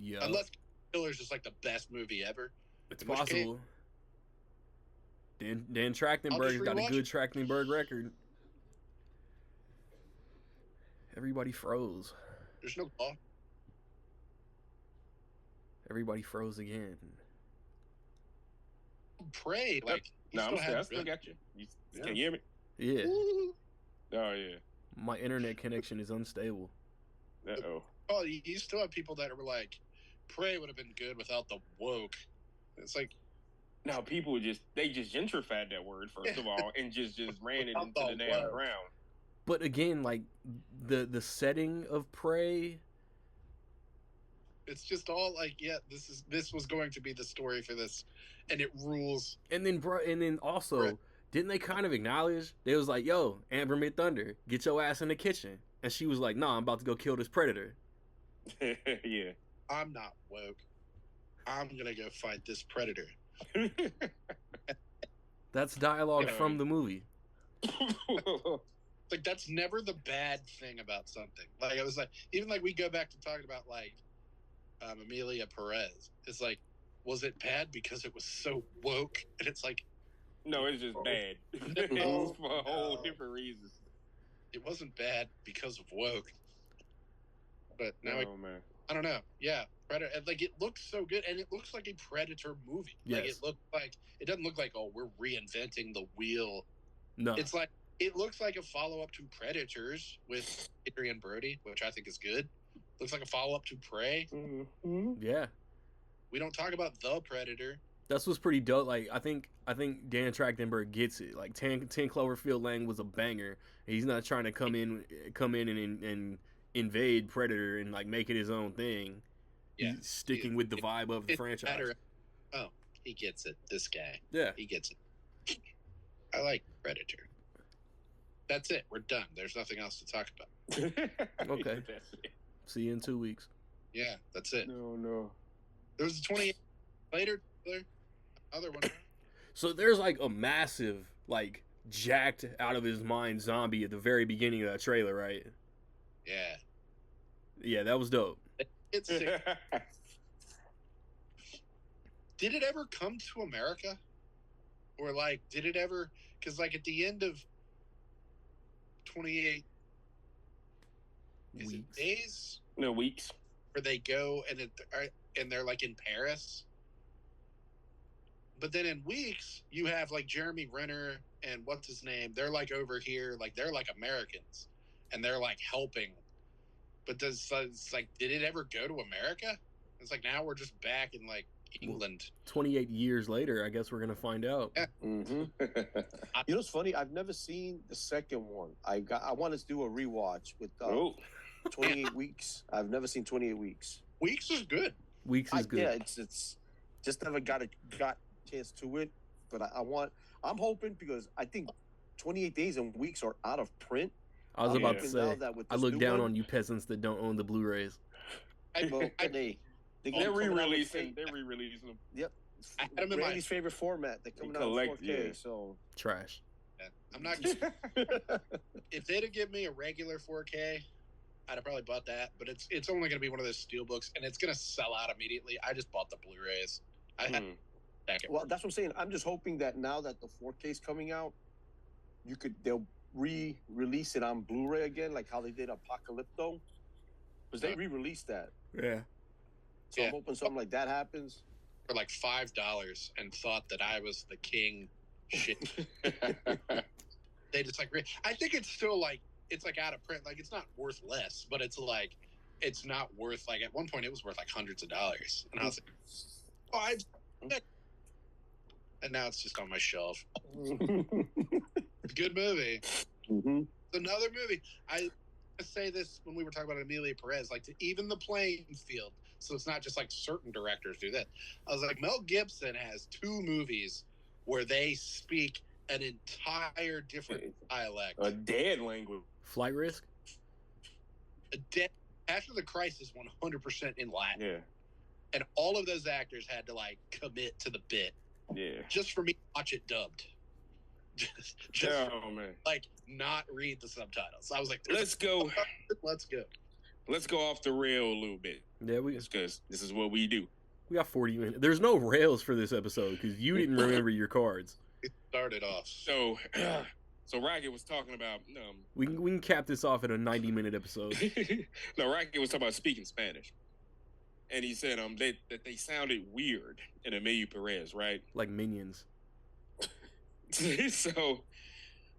Yeah. Unless Killers is like the best movie ever. It's possible. Dan Trachtenberg's got a good Trachtenberg record. Everybody froze. There's no law. Everybody froze again. Pray, like no, I still got you. Can you hear me? Yeah. Ooh. Oh yeah. My internet connection is unstable. Uh-oh. Oh, you still have people that are like, Prey would have been good without the woke. It's like Now people just gentrified that word first of all and just ran it Without into the the damn woke. ground. But again, like the setting of Prey, it's just all like, yeah, this was going to be the story for this, and it rules. and then also, Right. didn't they kind of acknowledge? They was like, "Yo, Amber Mid Thunder, get your ass in the kitchen," and she was like, "Nah, I'm about to go kill this predator." Yeah. I'm not woke. I'm gonna go fight this predator. That's dialogue Yeah. from the movie. Like that's never the bad thing about something. Like it was like even like we go back to talking about like Amelia Perez. It's like, was it bad because it was so woke? And it's like, No, it's just bad. No, It's for a whole no. different reasons. it wasn't bad because of woke. But now Oh man. I don't know. Yeah, Predator. And, like it looks so good, and it looks like a Predator movie. Like Yes. it doesn't look like, oh, we're reinventing the wheel. No, It's like it looks like a follow up to Predators with Adrian Brody, which I think is good. Looks like a follow up to Prey. Mm-hmm. yeah, We don't talk about the Predator. that's what's pretty dope. Like I think Dan Trachtenberg gets it. Like 10 Cloverfield Lane was a banger. He's not trying to come in and invade Predator and like make it his own thing. Yeah, He's sticking with the vibe of the franchise. Predator. Oh, he gets it. This guy, Yeah. he gets it. I like Predator. That's it. We're done. There's nothing else to talk about. Okay. That's it. See you in 2 weeks. Yeah, that's it. No. There was a 28 later. Another one. So there's like a massive, like jacked out of his mind zombie at the very beginning of that trailer, right? Yeah. Yeah, that was dope. It's sick. Did it ever come to America? Or like, did it ever? Because like at the end of 28 is it Weeks. days No, weeks. where they go and they're like in Paris. But then in weeks you have like Jeremy Renner and what's his name? They're like over here, like they're like Americans, and they're like helping. But it's like, did it ever go to America? It's like now we're just back in like England. 28 years later, I guess we're gonna find out. Yeah. Mm-hmm. You know what's funny? I've never seen the second one. I wanted to do a rewatch with Oh. 28 weeks. I've never seen 28 weeks. Weeks is good. Weeks is good. Yeah, it's just never got chance to it. But I'm hoping because I think 28 days and weeks are out of print. I was I'm about to hoping say, now that with I this look new down one- on you peasants that don't own the Blu-rays. Well, I- they're They're coming out with re-releasing. fake- They're re-releasing them. Yep. I had 'em in my- Randy's favorite format. They're coming out in Collect, 4K. yeah. So Trash. I'm not. If they'd have given me a regular 4K, I'd have probably bought that. But it's only going to be one of those steelbooks, and it's going to sell out immediately. I just bought the Blu-rays. I had Hmm. second. well, that's what I'm saying. I'm just hoping that now that the 4K is coming out, they'll re-release it on Blu-ray again, like how they did Apocalypto, because they re-released that. Yeah. So Yeah. I'm hoping something like that happens. For like $5 and thought that I was the king. Shit. They just like. I think it's still like it's like out of print. Like it's not worth less, but it's like it's not worth like at one point it was worth like hundreds of dollars, and I was like, oh, and now it's just on my shelf. Good movie. Mm-hmm. Another movie. I say this when we were talking about Amelia Perez, like to even the playing field. So it's not just like certain directors do that. I was like, Mel Gibson has 2 movies where they speak an entire different dialect. A dead language. Flight Risk? After the Christ is 100% in Latin. Yeah. And all of those actors had to like commit to the bit Yeah. just for me to watch it dubbed. just Oh man. like not read the subtitles. I was like, Let's go. let's go. Let's go off the rail a little bit. Yeah, we Because this is what we do. got 40 minutes. There's no rails for this episode because you didn't remember your cards. It started off. So, Rocket was talking about. We can cap this off at a 90-minute episode. No, Rocket was talking about speaking Spanish, and he said that they sounded weird in Amelia Perez, right? Like Minions. So,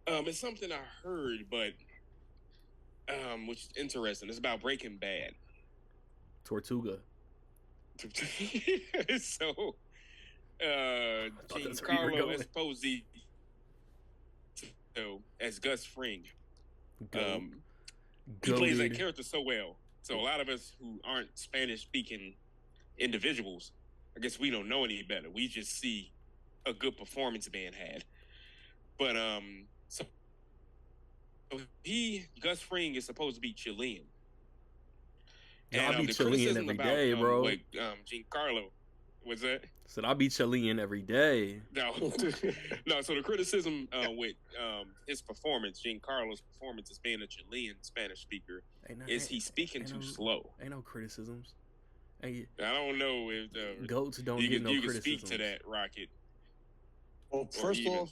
it's something I heard, but which is interesting. It's about Breaking Bad. Tortuga. So, thought that's where you were Giancarlo going. Esposito as Gus Fring. Goat. He plays that Goated. character so well. So a lot of us who aren't Spanish-speaking individuals, I guess we don't know any better. We just see a good performance being had. But so Gus Fring is supposed to be Chilean. Yo, And I'll be the Chilean criticism every about day, bro. what Giancarlo was that? Said I'll be Chilean every day. No, no. So the criticism with his performance, Giancarlo's performance, as being a Chilean Spanish speaker, is he's speaking too slow. Ain't no criticisms. Ain't, I don't know if goats don't you get can, no you can criticisms. speak to that, Rocket. Well, first off,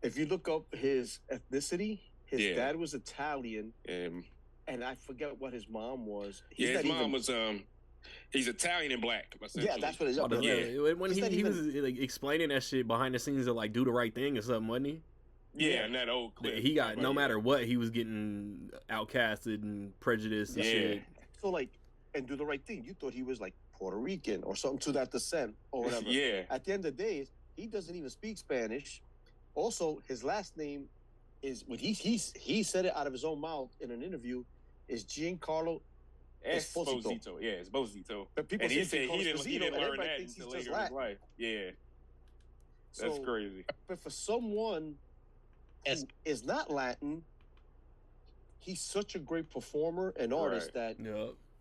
if you look up his ethnicity, his dad was Italian, and I forget what his mom was. His mom was he's Italian and black. Yeah, that's what it is. When he was like explaining that shit behind the scenes of like Do the Right Thing or something, wasn't he? Yeah, and that old clip. He got no matter what, he was getting outcasted and prejudiced and shit. So like, and Do the Right Thing, you thought he was like Puerto Rican or something to that descent or whatever. Yeah. At the end of the day, he doesn't even speak Spanish. Also, his last name is when he said it out of his own mouth in an interview is Giancarlo Esposito. Yeah, Esposito. But people and he said he didn't learn that until later in his life. Yeah. That's crazy. But for someone who is not Latin, he's such a great performer and artist that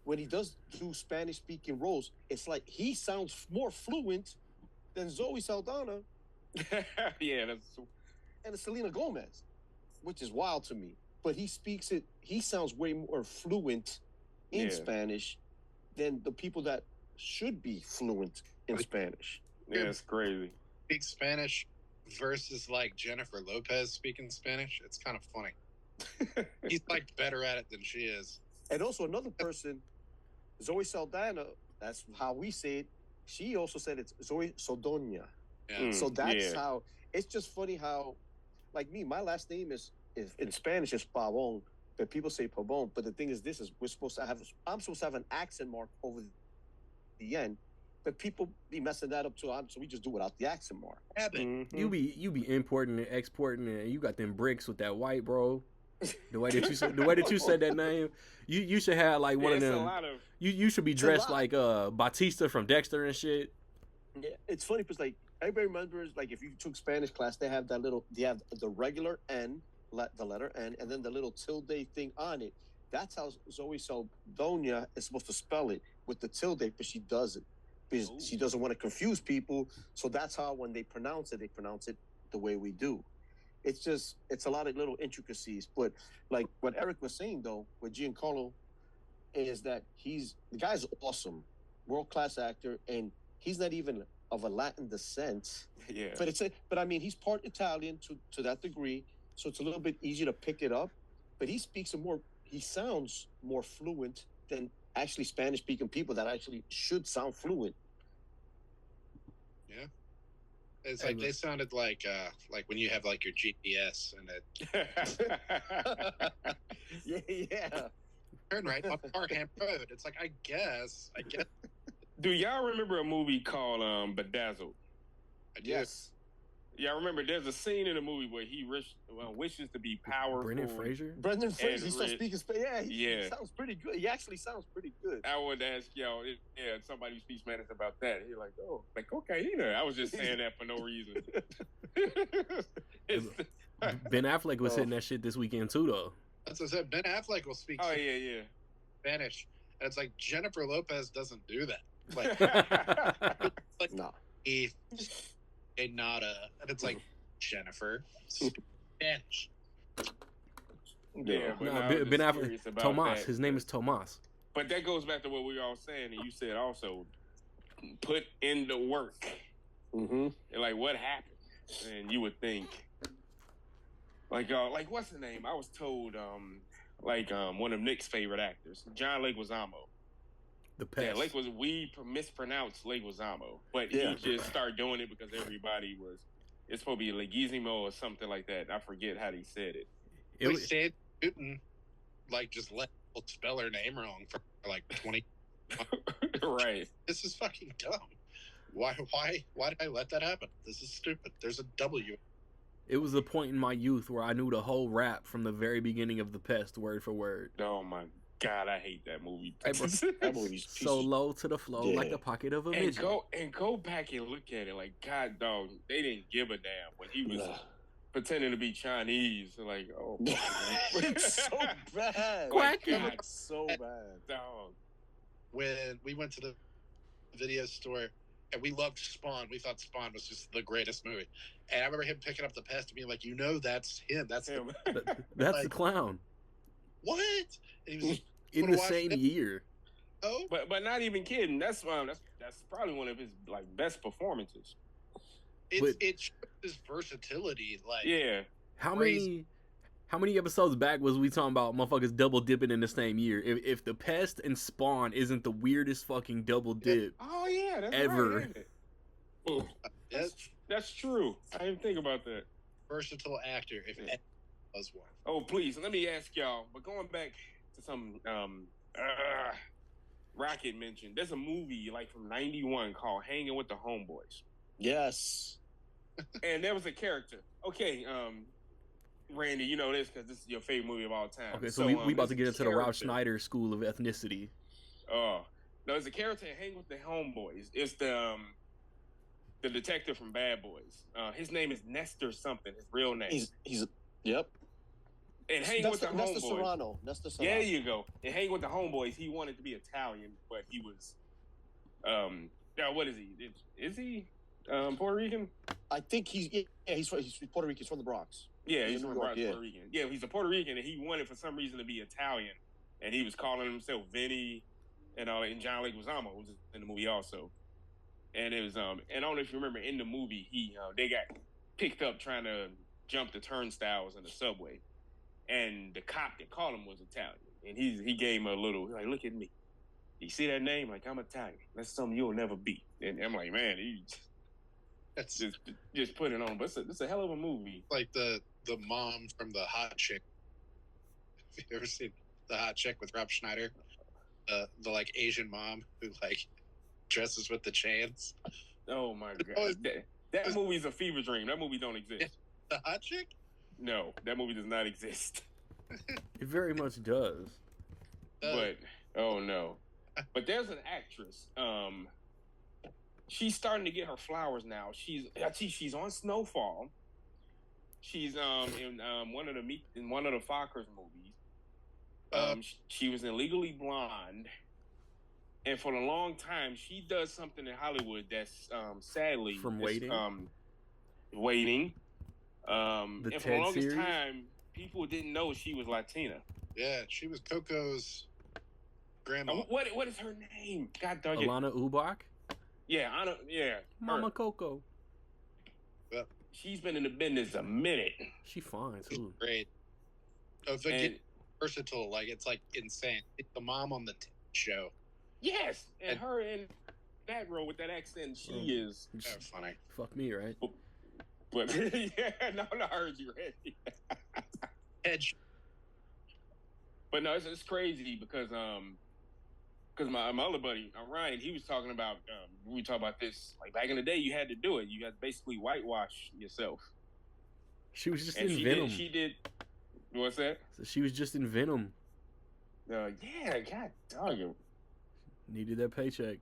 when he does do Spanish-speaking roles, it's like he sounds more fluent than Zoe Saldana. Yeah, and Selena Gomez, which is wild to me. But he speaks it. He sounds way more fluent in Spanish than the people that should be fluent in Spanish. Yeah, it's crazy. Speak Spanish versus like Jennifer Lopez speaking Spanish. It's kind of funny. He's like better at it than she is. And also another person, Zoe Saldana. That's how we say it. She also said it's Zoe Saldana. Yeah. So that's how. It's just funny how, like me, my last name is in Spanish is Pavon, but people say Pavon. But the thing is, I'm supposed to have an accent mark over the end, but people be messing that up too. So we just do without the accent mark. You be importing and exporting, and you got them bricks with that white, bro. The way that you said that name, you should have like one of them. You should be dressed like Batista from Dexter and shit. Yeah, it's funny because like everybody remembers, like if you took Spanish class, they have the regular N, the letter N, and then the little tilde thing on it. That's how Zoe Saldana is supposed to spell it, with the tilde, but she doesn't. Because she doesn't want to confuse people. So that's how when they pronounce it the way we do. It's a lot of little intricacies. But like what Eric was saying though, with Giancarlo, is that the guy's awesome, world-class actor, and he's not even of a Latin descent. Yeah. But I mean, he's part Italian to that degree, so it's a little bit easier to pick it up. But he sounds more fluent than actually Spanish-speaking people that actually should sound fluent. Yeah. It's like they sounded like when you have like your GPS and it. Yeah. Turn right up Parkham Road. It's like I guess. Do y'all remember a movie called Bedazzled? Yes. Yeah, I remember there's a scene in the movie where he wishes to be powerful. Brendan Fraser? He starts speaking Spanish. Yeah, he sounds pretty good. He actually sounds pretty good. I would ask y'all, somebody who speaks Spanish about that. You're like, okay, I was just saying that for no reason. Ben Affleck was hitting that shit this weekend too, though. That's what I said. Ben Affleck will speak Spanish. And it's like Jennifer Lopez doesn't do that. Like no. A nada, and it's like Jennifer Spanish. Yeah, Ben Affleck. Tomas. His name is Tomas. But that goes back to what we were all saying, and you said also, put in the work. Mm-hmm. And like, what happened? And you would think, like what's the name? I was told, one of Nick's favorite actors, John Leguizamo. The pest. Yeah, we mispronounced Leguizamo, but he just started doing it because everybody it's supposed to be Leguizamo or something like that. I forget how he said it. We said Newton, just let people spell her name wrong for 20. Right. This is fucking dumb. Why did I let that happen? This is stupid. There's a W. It was a point in my youth where I knew the whole rap from the very beginning of The Pest, word for word. Oh my God, I hate that movie. Hey, bro, That movie's so low to the flow, like Yeah. the pocket of a and midget. go back and look at it. Like, God, dog, they didn't give a damn when he was pretending to be Chinese. Like, oh, It's so bad. Like, Quacky. God, It's so bad. dog. When we went to the video store and we loved Spawn, we thought Spawn was just the greatest movie. And I remember him picking up the pest and being like, that's him. That's Him. That's the clown. what? And he was In Wanna the watch same it? year. oh, But not even kidding. That's probably one of his like best performances. it shows his versatility. Like, Yeah. How Crazy. many episodes back was we talking about motherfuckers double dipping in the same year? If The Pest and Spawn isn't the weirdest fucking double dip Oh yeah, that's ever. right, ain't it? Oh, that's true. I didn't think about that. versatile actor, if anyone was one. Oh please, let me ask y'all. But going back to some Rocket mentioned, there's a movie like from '91 called "Hanging with the Homeboys," Yes. and there was a character. Okay, Randy, you know this because this is your favorite movie of all time. Okay, so we about there's to a get into the Rob character. Schneider school of ethnicity. Oh, no, there's a character in Hang with the Homeboys. It's the detective from Bad Boys. His name is Nestor something. His real name. He's yep. And Hang That's with the that's the Homeboys. Serrano. That's the Serrano. There you go. And Hang with the Homeboys. He wanted to be Italian, but he was, now what is he? Is he Puerto Rican? I think he's he's Puerto Rican. He's from the Bronx. Yeah, He's he's in from New York, Puerto Rican. Yeah, he's a Puerto Rican, and he wanted for some reason to be Italian, and he was calling himself Vinny, and John Leguizamo was in the movie also. And it was and I don't know if you remember in the movie they got picked up trying to jump the turnstiles in the subway, and the cop that called him was Italian, and he gave him a little like, look at me, you see that name? Like, I'm Italian. That's something you'll never be. And I'm like, man, he That's just put it on. But it's a hell of a movie. like the mom from the Hot Chick. Have you ever seen the Hot Chick with Rob Schneider? The like Asian mom who like dresses with the chains. Oh my Oh, god, that movie's a fever dream. That movie don't exist. The Hot Chick? No, that movie does not exist. It very much does. But oh no. But there's an actress. She's starting to get her flowers now. She's on Snowfall. She's in one of the Fockers movies. She was in Legally Blonde, and for a long time she does something in Hollywood that's sadly From Waiting? Waiting. The And for the Ted longest series? time, people didn't know she was Latina. Yeah, she was Coco's grandma. What is her name? God dog it. Alana Ubach? Yeah, Anna. Yeah, Mama her. Coco. She's been in the business a minute. She fine too. Great. Oh, the And versatile, like it's like insane. It's the mom on the show. yes, and And- her in that role with that accent, she is. Oh, funny. Fuck me, right? But yeah, no, I heard you, Randy. Edge. But no, it's crazy because my other buddy Ryan, he was talking about we talk about this like back in the day. You had to do it. You had to basically whitewash yourself. She was just And in Venom. She did. What's that? So she was just in Venom. Yeah, God dog it. Needed that paycheck.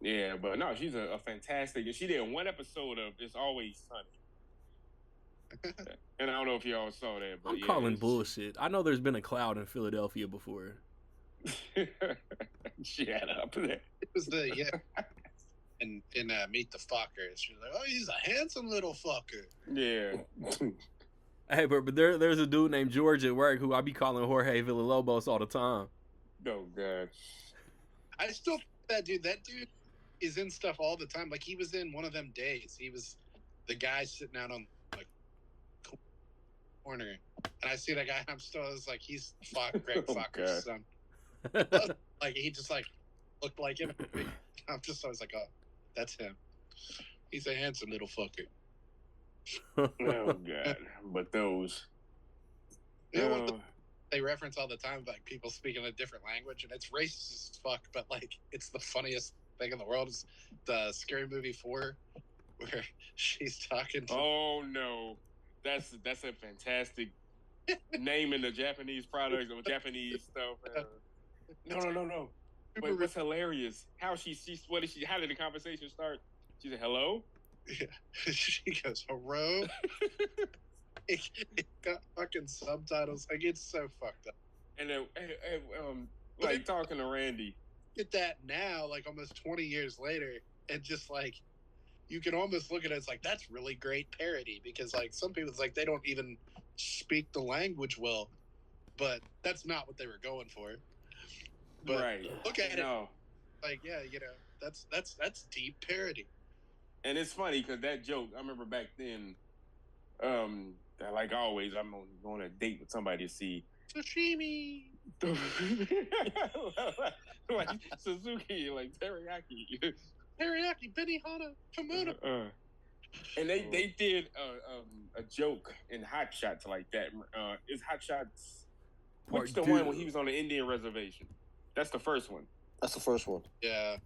Yeah, but no, she's a fantastic. And she did one episode of It's Always Sunny. And I don't know if y'all saw that, but I'm yeah, calling it's- bullshit. I know there's been a cloud in Philadelphia before. Shut up. It was the in Meet the Fockers. She's like, oh, he's a handsome little fucker. Yeah. Hey, but there's a dude named George at work who I be calling Jorge Villalobos all the time. Oh God. I still that dude is in stuff all the time. Like he was in one of them days. He was the guy sitting out on like corner, and I see that guy. And I'm still I was like, he's Greg Oh, Focker's God. son. Like he just like looked like him. I was like, oh, that's him. He's a handsome little fucker. Oh God. But those. Yeah, uh, they reference all the time like people speaking a different language, and it's racist as fuck, but like it's the funniest thing in the world. Is the Scary Movie 4 where she's talking to Oh no, that's a fantastic name in the Japanese products or Japanese stuff. No. Wait, what's hilarious? How what did she? How did the conversation start? She said hello. Yeah. She goes, "Hello." It got fucking subtitles. Like it's so fucked up. And then, like talking to Randy. Get that now, like almost 20 years later, and just like you can almost look at it as like that's really great parody because like some people it's like they don't even speak the language well, but that's not what they were going for. But right. Look at it, like that's deep parody. And it's funny because that joke, I remember back then, like always, I'm on a date with somebody to see sashimi. Like Suzuki, like teriyaki, Benihana, kimono. And they did a joke in Hot Shots like that. Is Hot Shots what's the one when he was on the Indian reservation? That's the first one. That's the first one. Yeah.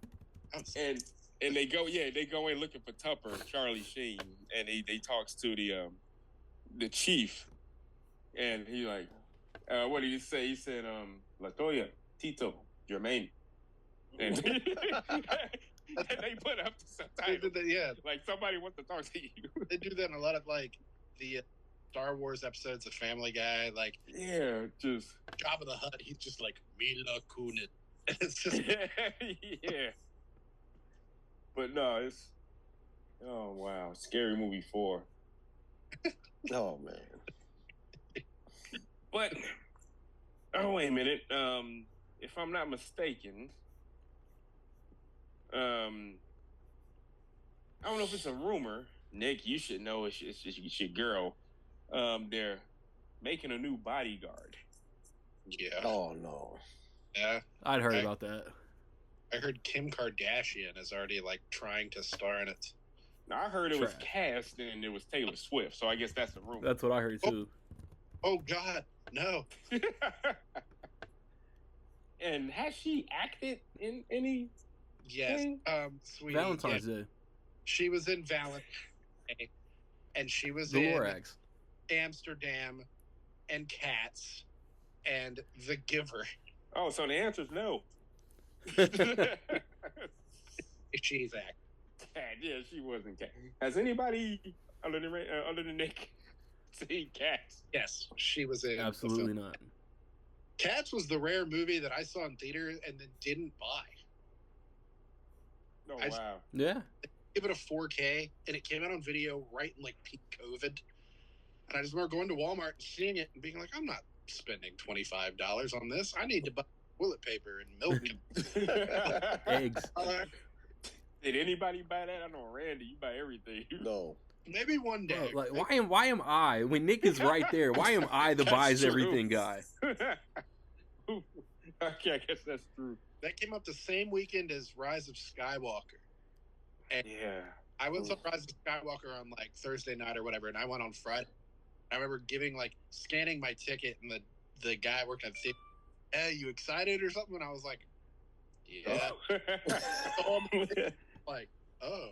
And they go in looking for Tupper, Charlie Sheen, and they talks to the chief, and he like, what did he say? He said, Latoya, Tito, Jermaine. And, and they put up the subtitles. Yeah. Like somebody wants to talk to you. They do that in a lot of like the Star Wars episodes of Family Guy. Like, yeah, just Jabba the Hutt, he's just like Mila Kunin. It's just yeah. But no, it's wow, Scary Movie 4. Oh man. But wait a minute. If I'm not mistaken, I don't know if it's a rumor. Nick, you should know. It's your girl. They're making a new Bodyguard. Yeah. Oh no. Yeah. I'd heard about that. I heard Kim Kardashian is already like trying to star in it. Now, I heard it was cast and it was Taylor Swift, so I guess that's a rumor. That's what I heard too. Oh God, no. And has she acted in any? Yes. Sweetie. Valentine's Day. She was in Valentine's Day, and she was The in Lorax. Amsterdam, and Cats, and The Giver. Oh, so the answer is no. She's acting. Yeah, she wasn't Cat. Has anybody other than Nick seen Cats? Yes, she was in. Absolutely not. Cats was the rare movie that I saw in theater and then didn't buy. Oh wow! Yeah. Give it a 4K, and it came out on video right in like peak COVID. And I just remember going to Walmart and seeing it and being like, "I'm not spending $25 on this. I need to buy toilet paper and milk." Eggs. Did anybody buy that? I know Randy, you buy everything. No. Maybe one day. Bro, like why am I when Nick is right there? Why am I the buys true. everything guy? Okay, I guess that's true. That came up the same weekend as Rise of Skywalker. And yeah. I went to Rise of Skywalker on like Thursday night or whatever, and I went on Friday. I remember scanning my ticket, and the guy working at the theater, "Hey, you excited or something?" And I was like, "Yeah." Like, oh.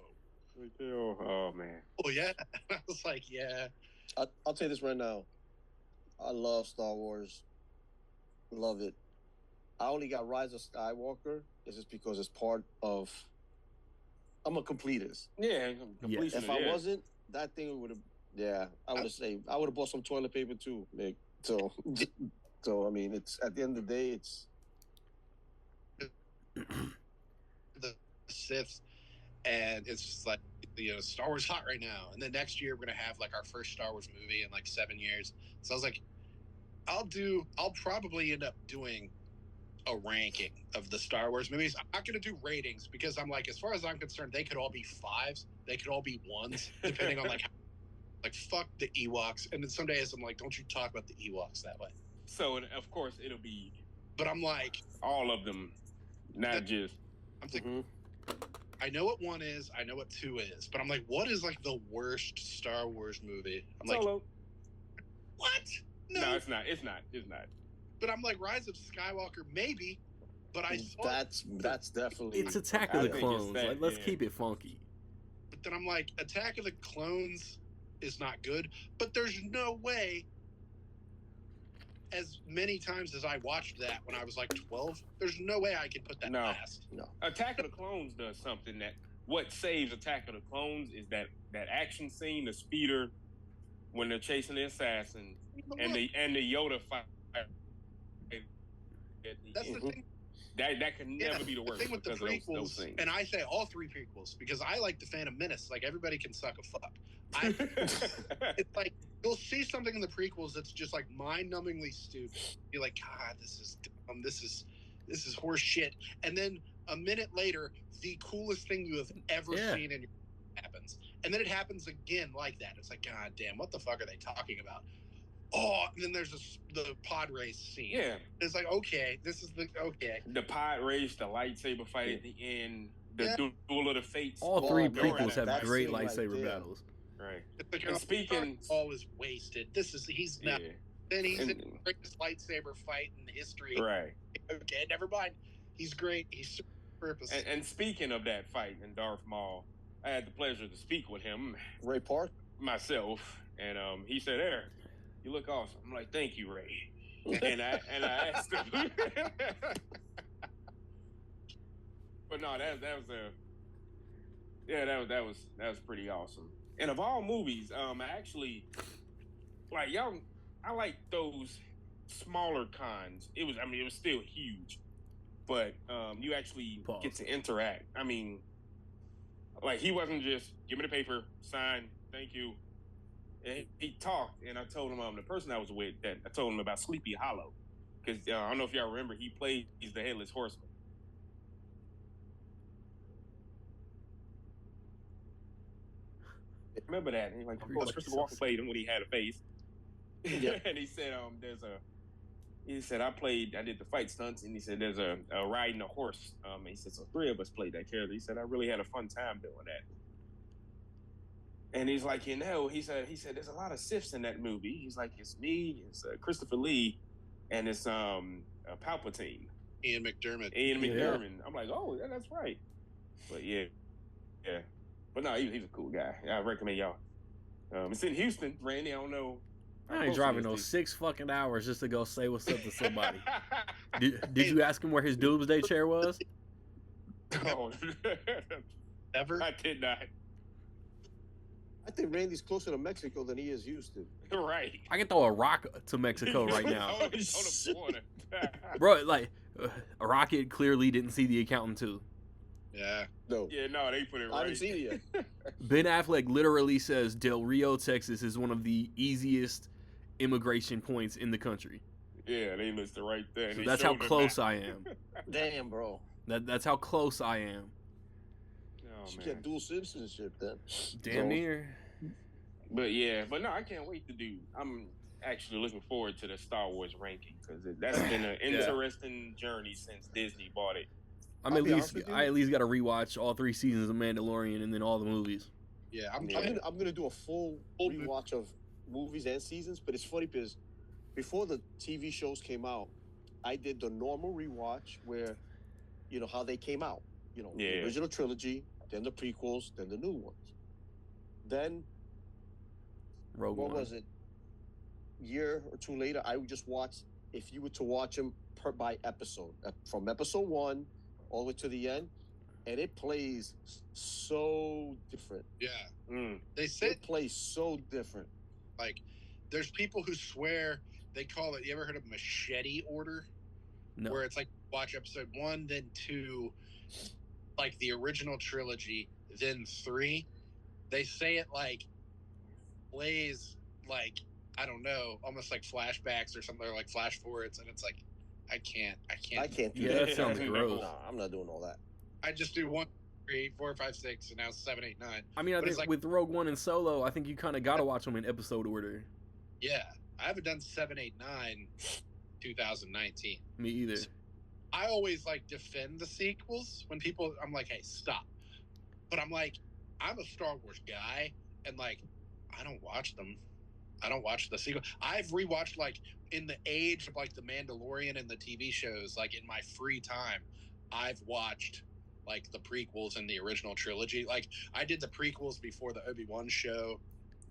Oh man. Oh yeah. I was like, yeah. I'll tell you this right now. I love Star Wars. Love it. I only got Rise of Skywalker. It's just because it's part of. I'm a completist. Yeah. If I wasn't, that thing would have. Yeah, I would have saved. I would have bought some toilet paper too, Nick. So I mean, it's at the end of the day, it's the Sith, and it's just like Star Wars hot right now. And then next year we're gonna have like our first Star Wars movie in like 7 years. So I was like, I'll probably end up doing a ranking of the Star Wars movies. I'm not gonna do ratings because I'm like, as far as I'm concerned, they could all be 5s, they could all be 1s, depending on like fuck the Ewoks. And then some days I'm like, don't you talk about the Ewoks that way. So of course it'll be, but I'm like all of them, not just. I'm thinking. I know what 1 is. I know what 2 is. But I'm like, what is like the worst Star Wars movie? I'm Solo. Like, what? No, it's not. It's not. But I'm like, Rise of Skywalker, maybe. But I saw That's definitely. It's Attack I of the think it's Clones. that, Like, let's yeah. keep it funky. But then I'm like, Attack of the Clones is not good. But there's no way, as many times as I watched that when I was like 12, there's no way I could put that No. last. No. Attack of the Clones does something that what saves Attack of the Clones is that action scene, the speeder when they're chasing the assassin, and the Yoda fight. That's the thing. That can never be the worst. The thing with the because of those prequels, things. and I say all three prequels because I like the Phantom Menace. Like everybody can suck a fuck. It's like you'll see something in the prequels that's just like mind-numbingly stupid. You're like, God, this is dumb. This is horse shit. And then a minute later, the coolest thing you have ever seen in your happens, and then it happens again like that. It's like, God damn, what the fuck are they talking about? Oh, and then there's the pod race scene. Yeah. It's like, okay, this is the The pod race, the lightsaber fight at the end, the duel of the fates. All three during prequels that have fight. great scene right lightsaber there. battles. Right. Like, And speaking, all is wasted. He's not. Then he's in the greatest lightsaber fight in history. Right. Okay, never mind. He's great. He's purpose. And speaking of that fight in Darth Maul, I had the pleasure to speak with him Ray Park. myself, and he said, "Eric, you look awesome." I'm like, "Thank you, Ray." and I asked him, but no, that was pretty awesome. And of all movies, I actually like y'all. I like those smaller cons. It was still huge, but you actually get to interact. I mean, like he wasn't just give me the paper, sign, thank you. And he talked, and I told him the person I was with that I told him about Sleepy Hollow, because I don't know if y'all remember, he plays the Headless Horseman. Remember that? And he's like, of course, Christopher Walken played him when he had a face. Yep. And he said, he said, I did the fight stunts, and he said, there's a riding a horse. And he said, so 3 of us played that character. He said, I really had a fun time doing that. And he's like, he said, there's a lot of Siths in that movie. He's like, it's me, it's Christopher Lee, and it's Palpatine. Ian McDermott. Yeah. I'm like, oh, yeah, that's right. But yeah. But no, he's a cool guy. I recommend y'all. It's in Houston, Randy. I don't know. I ain't driving those 6 fucking hours just to go say what's up to somebody. Did you ask him where his doomsday chair was? No. Ever? I did not. I think Randy's closer to Mexico than he is Houston. Right. I can throw a rock to Mexico right now. On the border. Bro, like, a rocket clearly didn't see the accountant too. Yeah. No. Yeah, no, they put it right. I haven't seen it yet. Ben Affleck literally says Del Rio, Texas is one of the easiest immigration points in the country. Yeah, they listed right there. So that's how close I am. Damn, bro. That's how close I am. Oh, You man. get dual citizenship then. Damn near. But yeah, I can't wait to do. I'm actually looking forward to the Star Wars ranking because that's been an interesting journey since Disney bought it. I at least got to rewatch all 3 seasons of Mandalorian and then all the movies. Yeah, I'm gonna do a full rewatch of movies and seasons, but it's funny because before the TV shows came out, I did the normal rewatch where, how they came out. The original trilogy, then the prequels, then the new ones. Then, Rogue One. Was it? Year or 2 later, I would just watch, if you were to watch them by episode, from episode 1 all the way to the end, and it plays so different. Yeah. They said it plays so different. Like, there's people who swear they call it. You ever heard of machete order? No. Where it's like watch episode 1, then 2, like the original trilogy, then 3. They say it like plays like, I don't know, almost like flashbacks or something, or like flash forwards, and it's like I can't do that. That sounds gross. No, I'm not doing all that. I just do 1, 3, 4, 5, 6, and now 7, 8, 9. I mean, I think with Rogue One and Solo, I think you kind of got to watch them in episode order. Yeah, I haven't done 7, 8, 9 2019. Me either. I always defend the sequels when people, I'm like, hey, stop. But I'm like, I'm a Star Wars guy, and I don't watch them. I don't watch the sequel. I've rewatched like in the age of like the Mandalorian and the TV shows. Like in my free time, I've watched like the prequels and the original trilogy. Like I did the prequels before the Obi-Wan show.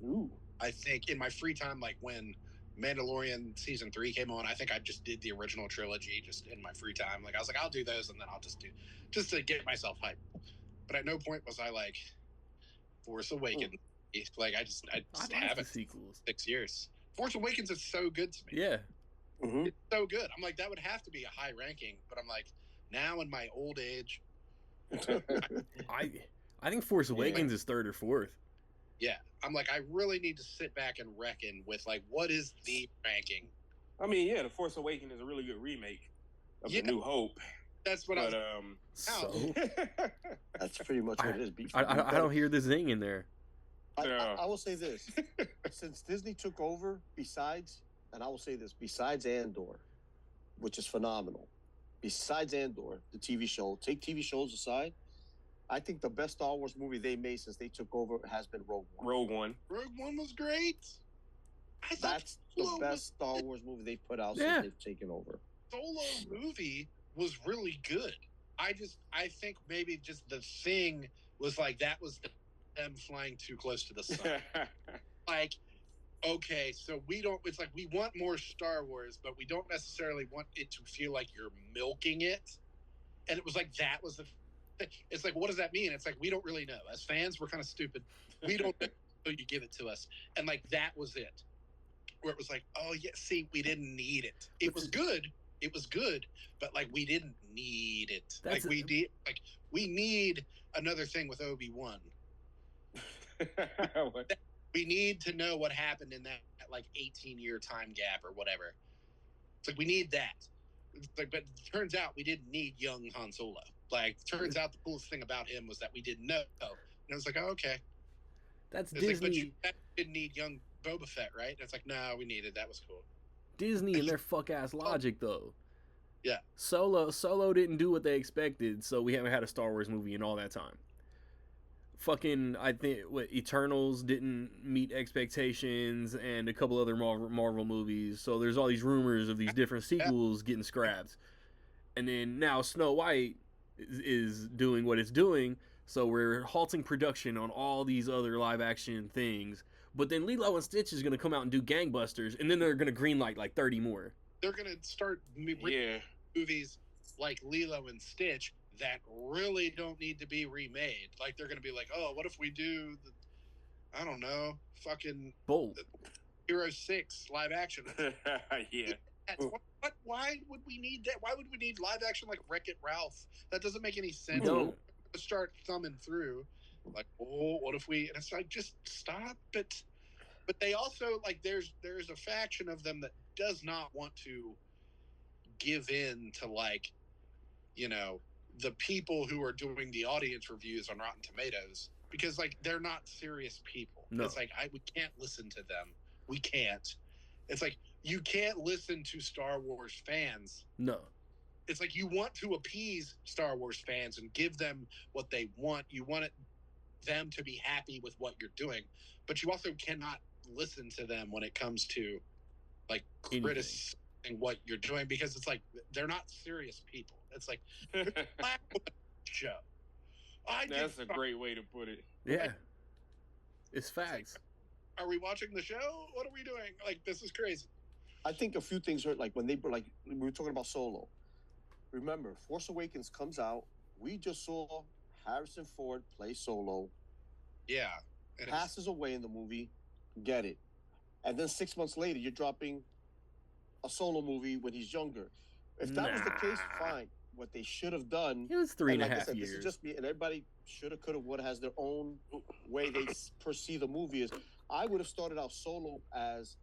Ooh. I think in my free time, like when Mandalorian season 3 came on, I think I just did the original trilogy just in my free time. Like I was like, I'll do those, and then I'll just to get myself hyped. But at no point was I like Force Awakens. Like I just I like haven't. the sequels. 6 years. Force Awakens is so good to me. Yeah. Mm-hmm. It's so good. I'm like, that would have to be a high ranking, but I'm like, now in my old age, I think Force Awakens is third or fourth. yeah, I'm like, I really need to sit back and reckon with like, what is the ranking? I mean, yeah, The Force Awakens is a really good remake of The New Hope. That's what But So That's pretty much what it is. I don't hear the zing in there. I will say this. Since Disney took over, besides Andor, which is phenomenal, besides Andor, the TV show, take TV shows aside, I think the best Star Wars movie they made since they took over has been Rogue One. Rogue One. Rogue One was great. That's the best Star Wars movie they've put out since they've taken over. Solo movie was really good. I think maybe just the thing was like that was them flying too close to the sun. Like, okay, so it's like we want more Star Wars, but we don't necessarily want it to feel like you're milking it. And it was like that was the thing. It's like, what does that mean? It's like we don't really know. As fans, we're kind of stupid. We don't know, so you give it to us. And like that was it. Where it was like, oh yeah, see, we didn't need it. It was good. It was good, but like we didn't need it. We need another thing with Obi-Wan. We need to know what happened in that like 18-year time gap or whatever. It's like we need that. It's like, but it turns out we didn't need young Han Solo. Like, turns out the coolest thing about him was that we didn't know. And I was like, oh, okay. That's it's Disney. Like, but you didn't need young Boba Fett, right? And it's like, no, we needed. That was cool. Disney and their fuck ass logic though. Yeah. Solo didn't do what they expected, so we haven't had a Star Wars movie in all that time. Fucking, I think Eternals didn't meet expectations, and a couple other Marvel movies. So there's all these rumors of these different sequels getting scrapped, and then now Snow White is doing what it's doing. So we're halting production on all these other live action things. But then Lilo and Stitch is going to come out and do gangbusters, and then they're going to greenlight like 30 more. They're going to start movies like Lilo and Stitch that really don't need to be remade. Like, they're going to be like, oh, what if we do I don't know, fucking Bolt. Hero 6 live action? Yeah. What? Why would we need that? Why would we need live action like Wreck-It Ralph? That doesn't make any sense. No. Start thumbing through like, oh, what if we? And it's like, just stop it. But they also like there's a faction of them that does not want to give in to like, you know, the people who are doing the audience reviews on Rotten Tomatoes, because like they're not serious people. No. It's like we can't listen to them. We can't. It's like you can't listen to Star Wars fans. No. It's like you want to appease Star Wars fans and give them what they want. You want them to be happy with what you're doing, but you also cannot listen to them when it comes to like criticizing what you're doing, because it's like they're not serious people. It's like show. That's a great way to put it. Yeah, it's facts. Are we watching the show? What are we doing? Like, this is crazy. I think a few things hurt. Like when we were talking about Solo. Remember, Force Awakens comes out. We just saw Harrison Ford play Solo. Yeah. Passes away in the movie. Get it. And then 6 months later, you're dropping a Solo movie when he's younger. If that was the case, fine. What they should have done... It was 3.5 years. This is just me, and everybody should have, could have, would have, has their own way they perceive the movie is. I would have started out Solo as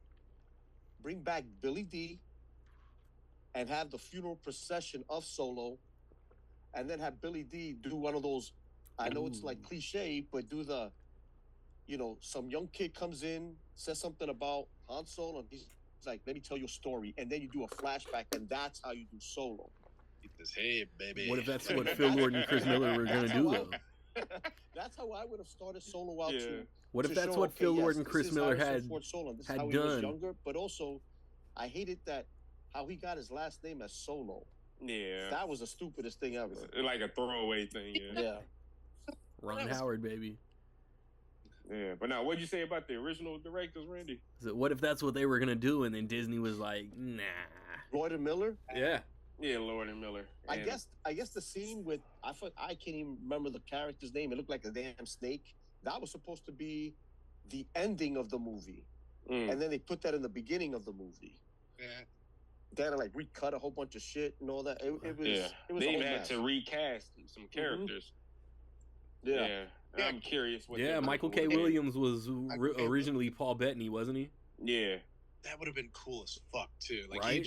bring back Billy D., and have the funeral procession of Solo, and then have Billy D do one of those, I know it's like cliche, but do the, you know, some young kid comes in, says something about Han Solo, and he's like, let me tell you a story, and then you do a flashback, and that's how you do Solo. Hey, baby. What if that's what Phil Lord and Chris Miller were going to do, though? That's how I would have started Solo out Yeah. too. What if To that's show, what okay, Phil yes, Lord and this Chris is Miller Harrison Ford Solo. This is had how he was done? younger, but also I hated that how he got his last name as Solo. Yeah. That was the stupidest thing ever. Like a throwaway thing. Yeah. Yeah. Ron Howard, baby. Yeah. But now, what'd you say about the original directors, Randy? So what if that's what they were gonna do, and then Disney was like, nah. Lloyd and Miller. Yeah. Yeah, Lord and Miller. I And- guess the scene with I can't even remember the character's name. It looked like a damn snake. That was supposed to be the ending of the movie, and then they put that in the beginning of the movie. Yeah. They had to like recut a whole bunch of shit and all that. It was yeah. it was They a whole even had mess. to recast some characters. Yeah. Yeah. I'm curious what. Yeah, they're Michael gonna K. do with it. Williams was originally Paul Bettany, wasn't he? Yeah. That would have been cool as fuck too. Like Right?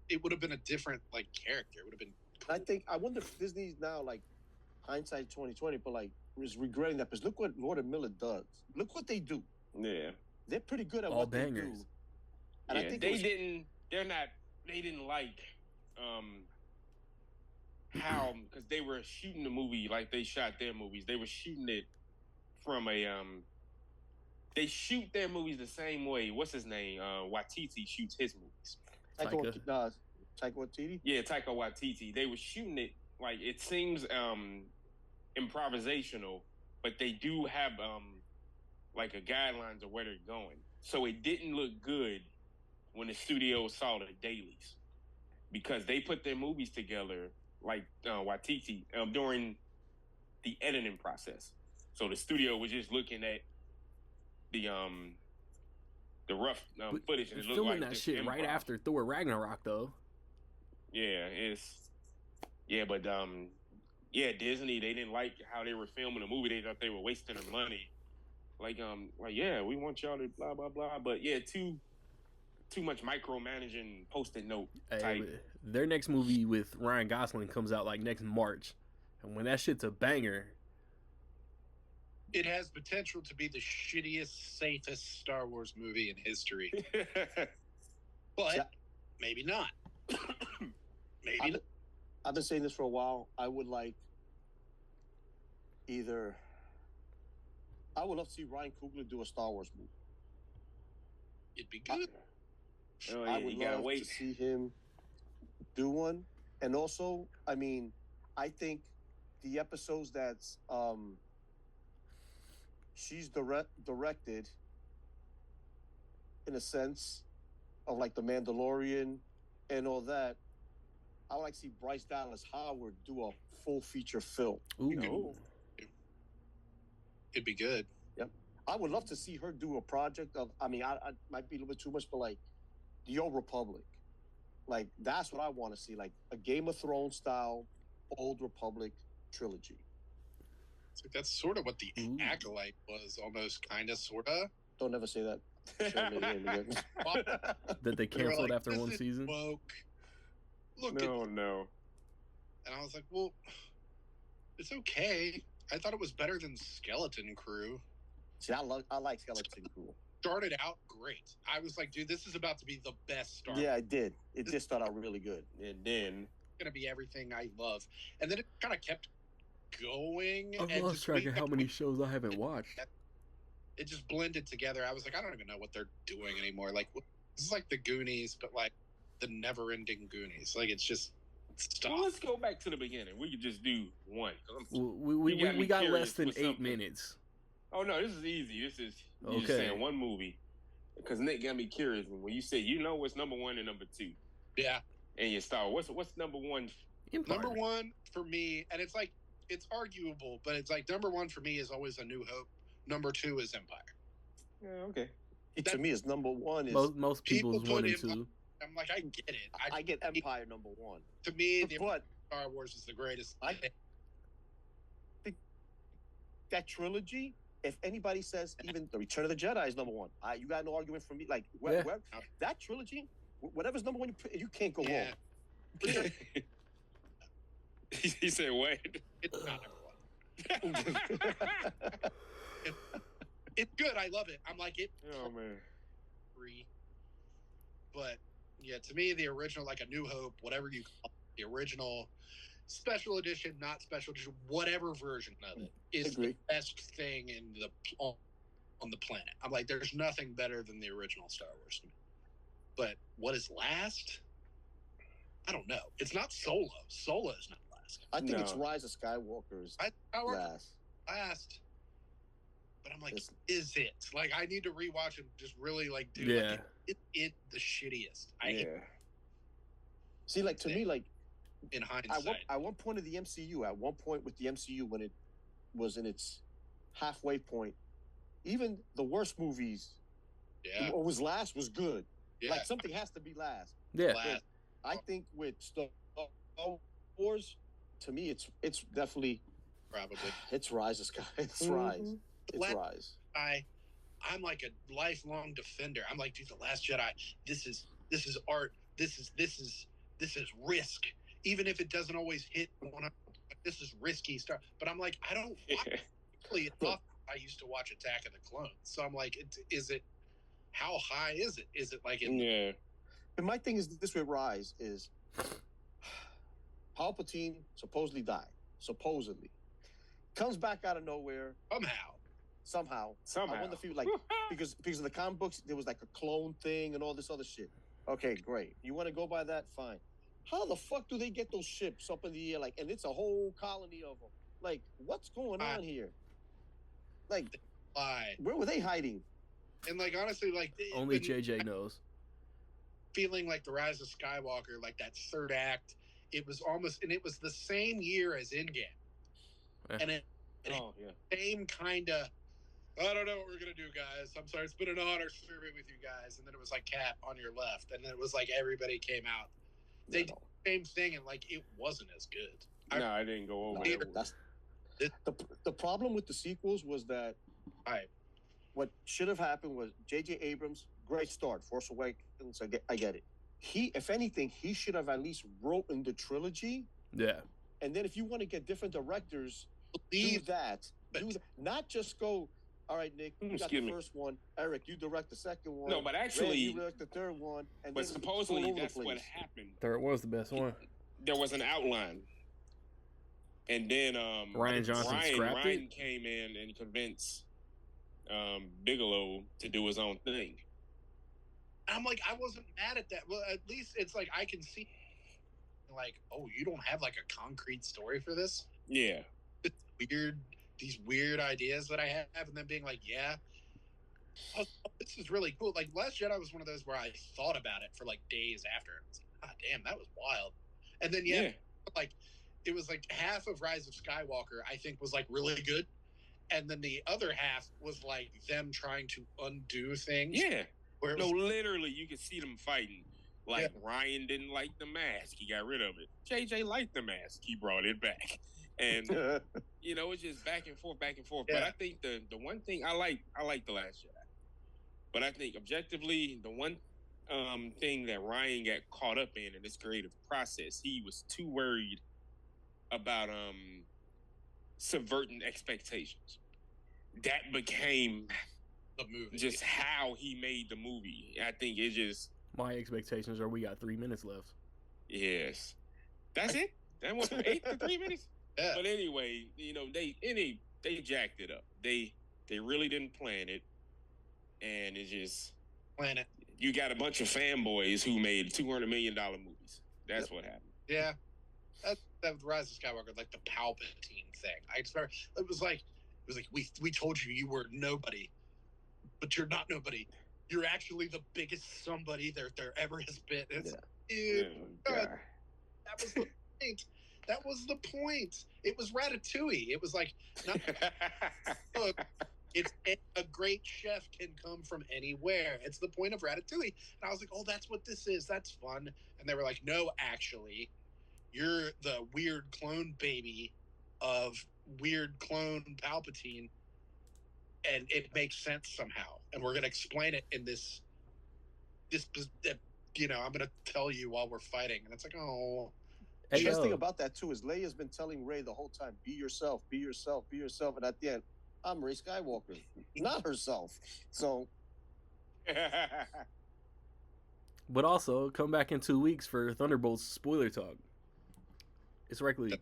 it would have been a different like character. It would have been. I wonder if Disney's now like hindsight 2020, but like is regretting that because look what Lord and Miller does. Look what they do. Yeah. They're pretty good at All what bangers. they do. And Yeah, I think they didn't like how because they were shooting the movie like they shot their movies. They were shooting it from a they shoot their movies the same way. What's his name? Waititi shoots his movies. Taika Waititi? Yeah, Taika Waititi. They were shooting it like it seems improvisational, but they do have like a guidelines of where they're going. So it didn't look good when the studio saw the dailies because they put their movies together like Waititi during the editing process. So the studio was just looking at the rough footage and it looked filming like that shit improv. right after Thor Ragnarok, though. Yeah, but Disney, they didn't like how they were filming the movie. They thought they were wasting their money. Like yeah, we want y'all to blah blah blah, but yeah, too much micromanaging post-it note type. Their next movie with Ryan Gosling comes out like next March, and when that shit's a banger, it has potential to be the shittiest, safest Star Wars movie in history. But maybe not. Maybe not. I've been saying this for a while. I would like I would love to see Ryan Coogler do a Star Wars movie. It'd be good. I would love to see him do one. And also, I mean, I think the episodes that's she's directed in a sense of like The Mandalorian and all that, I would like to see Bryce Dallas Howard do a full feature film. ooh, It'd be good. Yep. I would love to see her do a project of, I mean, I might be a little bit too much, but like the Old Republic. Like, that's what I want to see. Like a Game of Thrones style Old Republic trilogy. So that's sort of what the Acolyte was, almost, kind of, sort of. Don't ever say that. Show me the name again. that they canceled like, after one season. Woke. Look no. And I was like, well, it's okay. I thought it was better than Skeleton Crew. See, I like Skeleton Crew. Started out great. I was like, dude, this is about to be the best Star Wars. Yeah, it did. It did start out really good. And then It's gonna be everything I love. And then it kind of kept going. I've and lost just track of how many shows I haven't watched. It just blended together. I was like, I don't even know what they're doing anymore. Like, this is like the Goonies, but like the never-ending Goonies. Like, it's just stuff. well, let's go back to the beginning. We could just do one. We got less than 8 minutes. Oh no, this is easy. This is you just Okay. saying one movie. Because Nick got me curious when you said what's number one and number two. Yeah. And your star. What's number one? Empire. Number one for me, and it's like, it's arguable, but it's like number one for me is always A New Hope. Number two is Empire. Yeah, okay. To me, it's number one. Is Most people's People one put and two. I'm like, I get it. I get Empire number one. To me, the But Star Wars is the greatest. that trilogy, if anybody says even The Return of the Jedi is number one, you got no argument from me. Like that trilogy, whatever's number one, you can't go wrong. He said, "What?" It's not number one. It's good. I love it. I'm like it. Oh man. Free. But yeah, to me, the original, like A New Hope, whatever you call it, the original, special edition, not special edition, whatever version of it is the best thing on the planet. I'm like, there's nothing better than the original Star Wars to me. But what is last? I don't know. It's not Solo. Solo is not last. I think it's Rise of Skywalker's last. But I'm like, is it? Like, I need to rewatch and just really like do like it the shittiest. See, like to me, like in hindsight, at one point of the MCU, at one point with the MCU when it was in its halfway point, even the worst movies, what was last was good. Yeah. Like something has to be last. Yeah. I think with Star Wars, to me, it's definitely probably it's Rise of Sky. It's Rise. It's Rise. I'm like a lifelong defender. I'm like, dude, The Last Jedi. This is art. This is risk. Even if it doesn't always hit 100, this is risky stuff. But I'm like, I don't watch I used to watch Attack of the Clones. So I'm like, how high is it? Is it like in And my thing is this with Rise is Palpatine supposedly died. Supposedly. Comes back out of nowhere. Somehow. I wonder if you like because of the comic books, there was like a clone thing and all this other shit. Okay, great. You want to go by that? Fine. How the fuck do they get those ships up in the air? Like, and it's a whole colony of them. Like, what's going on here? Like, where were they hiding? And like, honestly, like only JJ knows. Feeling like The Rise of Skywalker, like that third act, it was the same year as Endgame, and same kind of. I don't know what we're gonna do, guys. I'm sorry, it's been an honor serving with you guys. And then it was like Cap on your left, and then it was like everybody came out. They did the same thing, and like it wasn't as good. No, I didn't go over that. The problem with the sequels was that what should have happened was J.J. Abrams, great start, Force Awakens, I get it. If anything, he should have at least wrote in the trilogy. Yeah. And then if you want to get different directors, do that. Not just go, all right, Nick, you got the first one. Eric, you direct the second one. No, but actually, Ray, you direct the third one. And but supposedly that's what happened. Third was the best one. There was an outline. And then Ryan Johnson Ryan came in and convinced Bigelow to do his own thing. I'm like, I wasn't mad at that. Well, at least it's like I can see, like, oh, you don't have like a concrete story for this? Yeah. It's weird, these weird ideas that I have, and then being like, this is really cool. Like, Last Jedi was one of those where I thought about it for like days after. I was like, God damn, that was wild. And then, like, it was like half of Rise of Skywalker, I think, was like really good. And then the other half was like them trying to undo things. Yeah. Literally, you could see them fighting. Like, Ryan didn't like the mask. He got rid of it. JJ liked the mask. He brought it back. And, it's just back and forth. Yeah. But I think the one thing I like The Last Jedi. But I think objectively, the one thing that Ryan got caught up in this creative process, he was too worried about subverting expectations. That became the movie. Just how he made the movie. I think it just... My expectations are we got 3 minutes left. Yes. That's it? That was from 8 to 3 minutes? Yeah. But anyway, they jacked it up. They really didn't plan it. And it just... Plan it. You got a bunch of fanboys who made $200 million movies. That's what happened. Yeah. That was Rise of Skywalker, like the Palpatine thing. I just remember it was like we told you were nobody, but you're not nobody. You're actually the biggest somebody there ever has been. It's that was the point. That was the point. It was Ratatouille. It was like, look, it's a great chef can come from anywhere. It's the point of Ratatouille. And I was like, oh, that's what this is. That's fun. And they were like, no, actually, you're the weird clone baby of weird clone Palpatine, and it makes sense somehow. And we're going to explain it in this, I'm going to tell you while we're fighting. And it's like, oh. The best thing about that, too, is Leia's been telling Rey the whole time, be yourself, be yourself, be yourself. And at the end, I'm Rey Skywalker, not herself. So. But also, come back in 2 weeks for Thunderbolts spoiler talk. It's Rec League.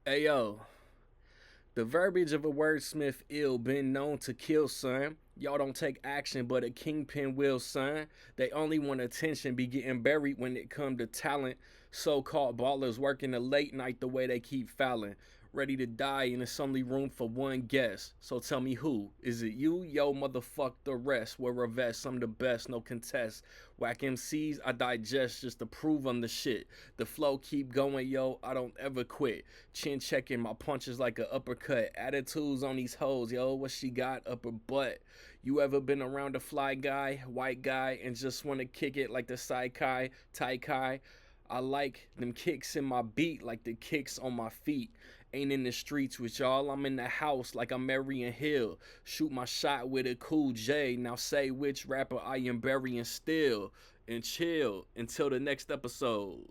Ayo. The verbiage of a wordsmith ill been known to kill, son. Y'all don't take action, but a kingpin will, son. They only want attention, be getting buried when it come to talent. So-called ballers working the late night the way they keep fouling. Ready to die, and it's only room for one guess. So tell me who? Is it you? Yo, motherfuck the rest. Wear a vest, I'm the best, no contest. Whack MCs, I digest just to prove I'm the shit. The flow keep going, yo, I don't ever quit. Chin checking, my punches like a uppercut. Attitudes on these hoes, yo, what she got up her butt. You ever been around a fly guy, white guy, and just wanna kick it like the Saikai, Taikai? I like them kicks in my beat like the kicks on my feet. Ain't in the streets with y'all, I'm in the house like I'm Marion Hill. Shoot my shot with a cool J, now say which rapper I am burying still. And chill until the next episode.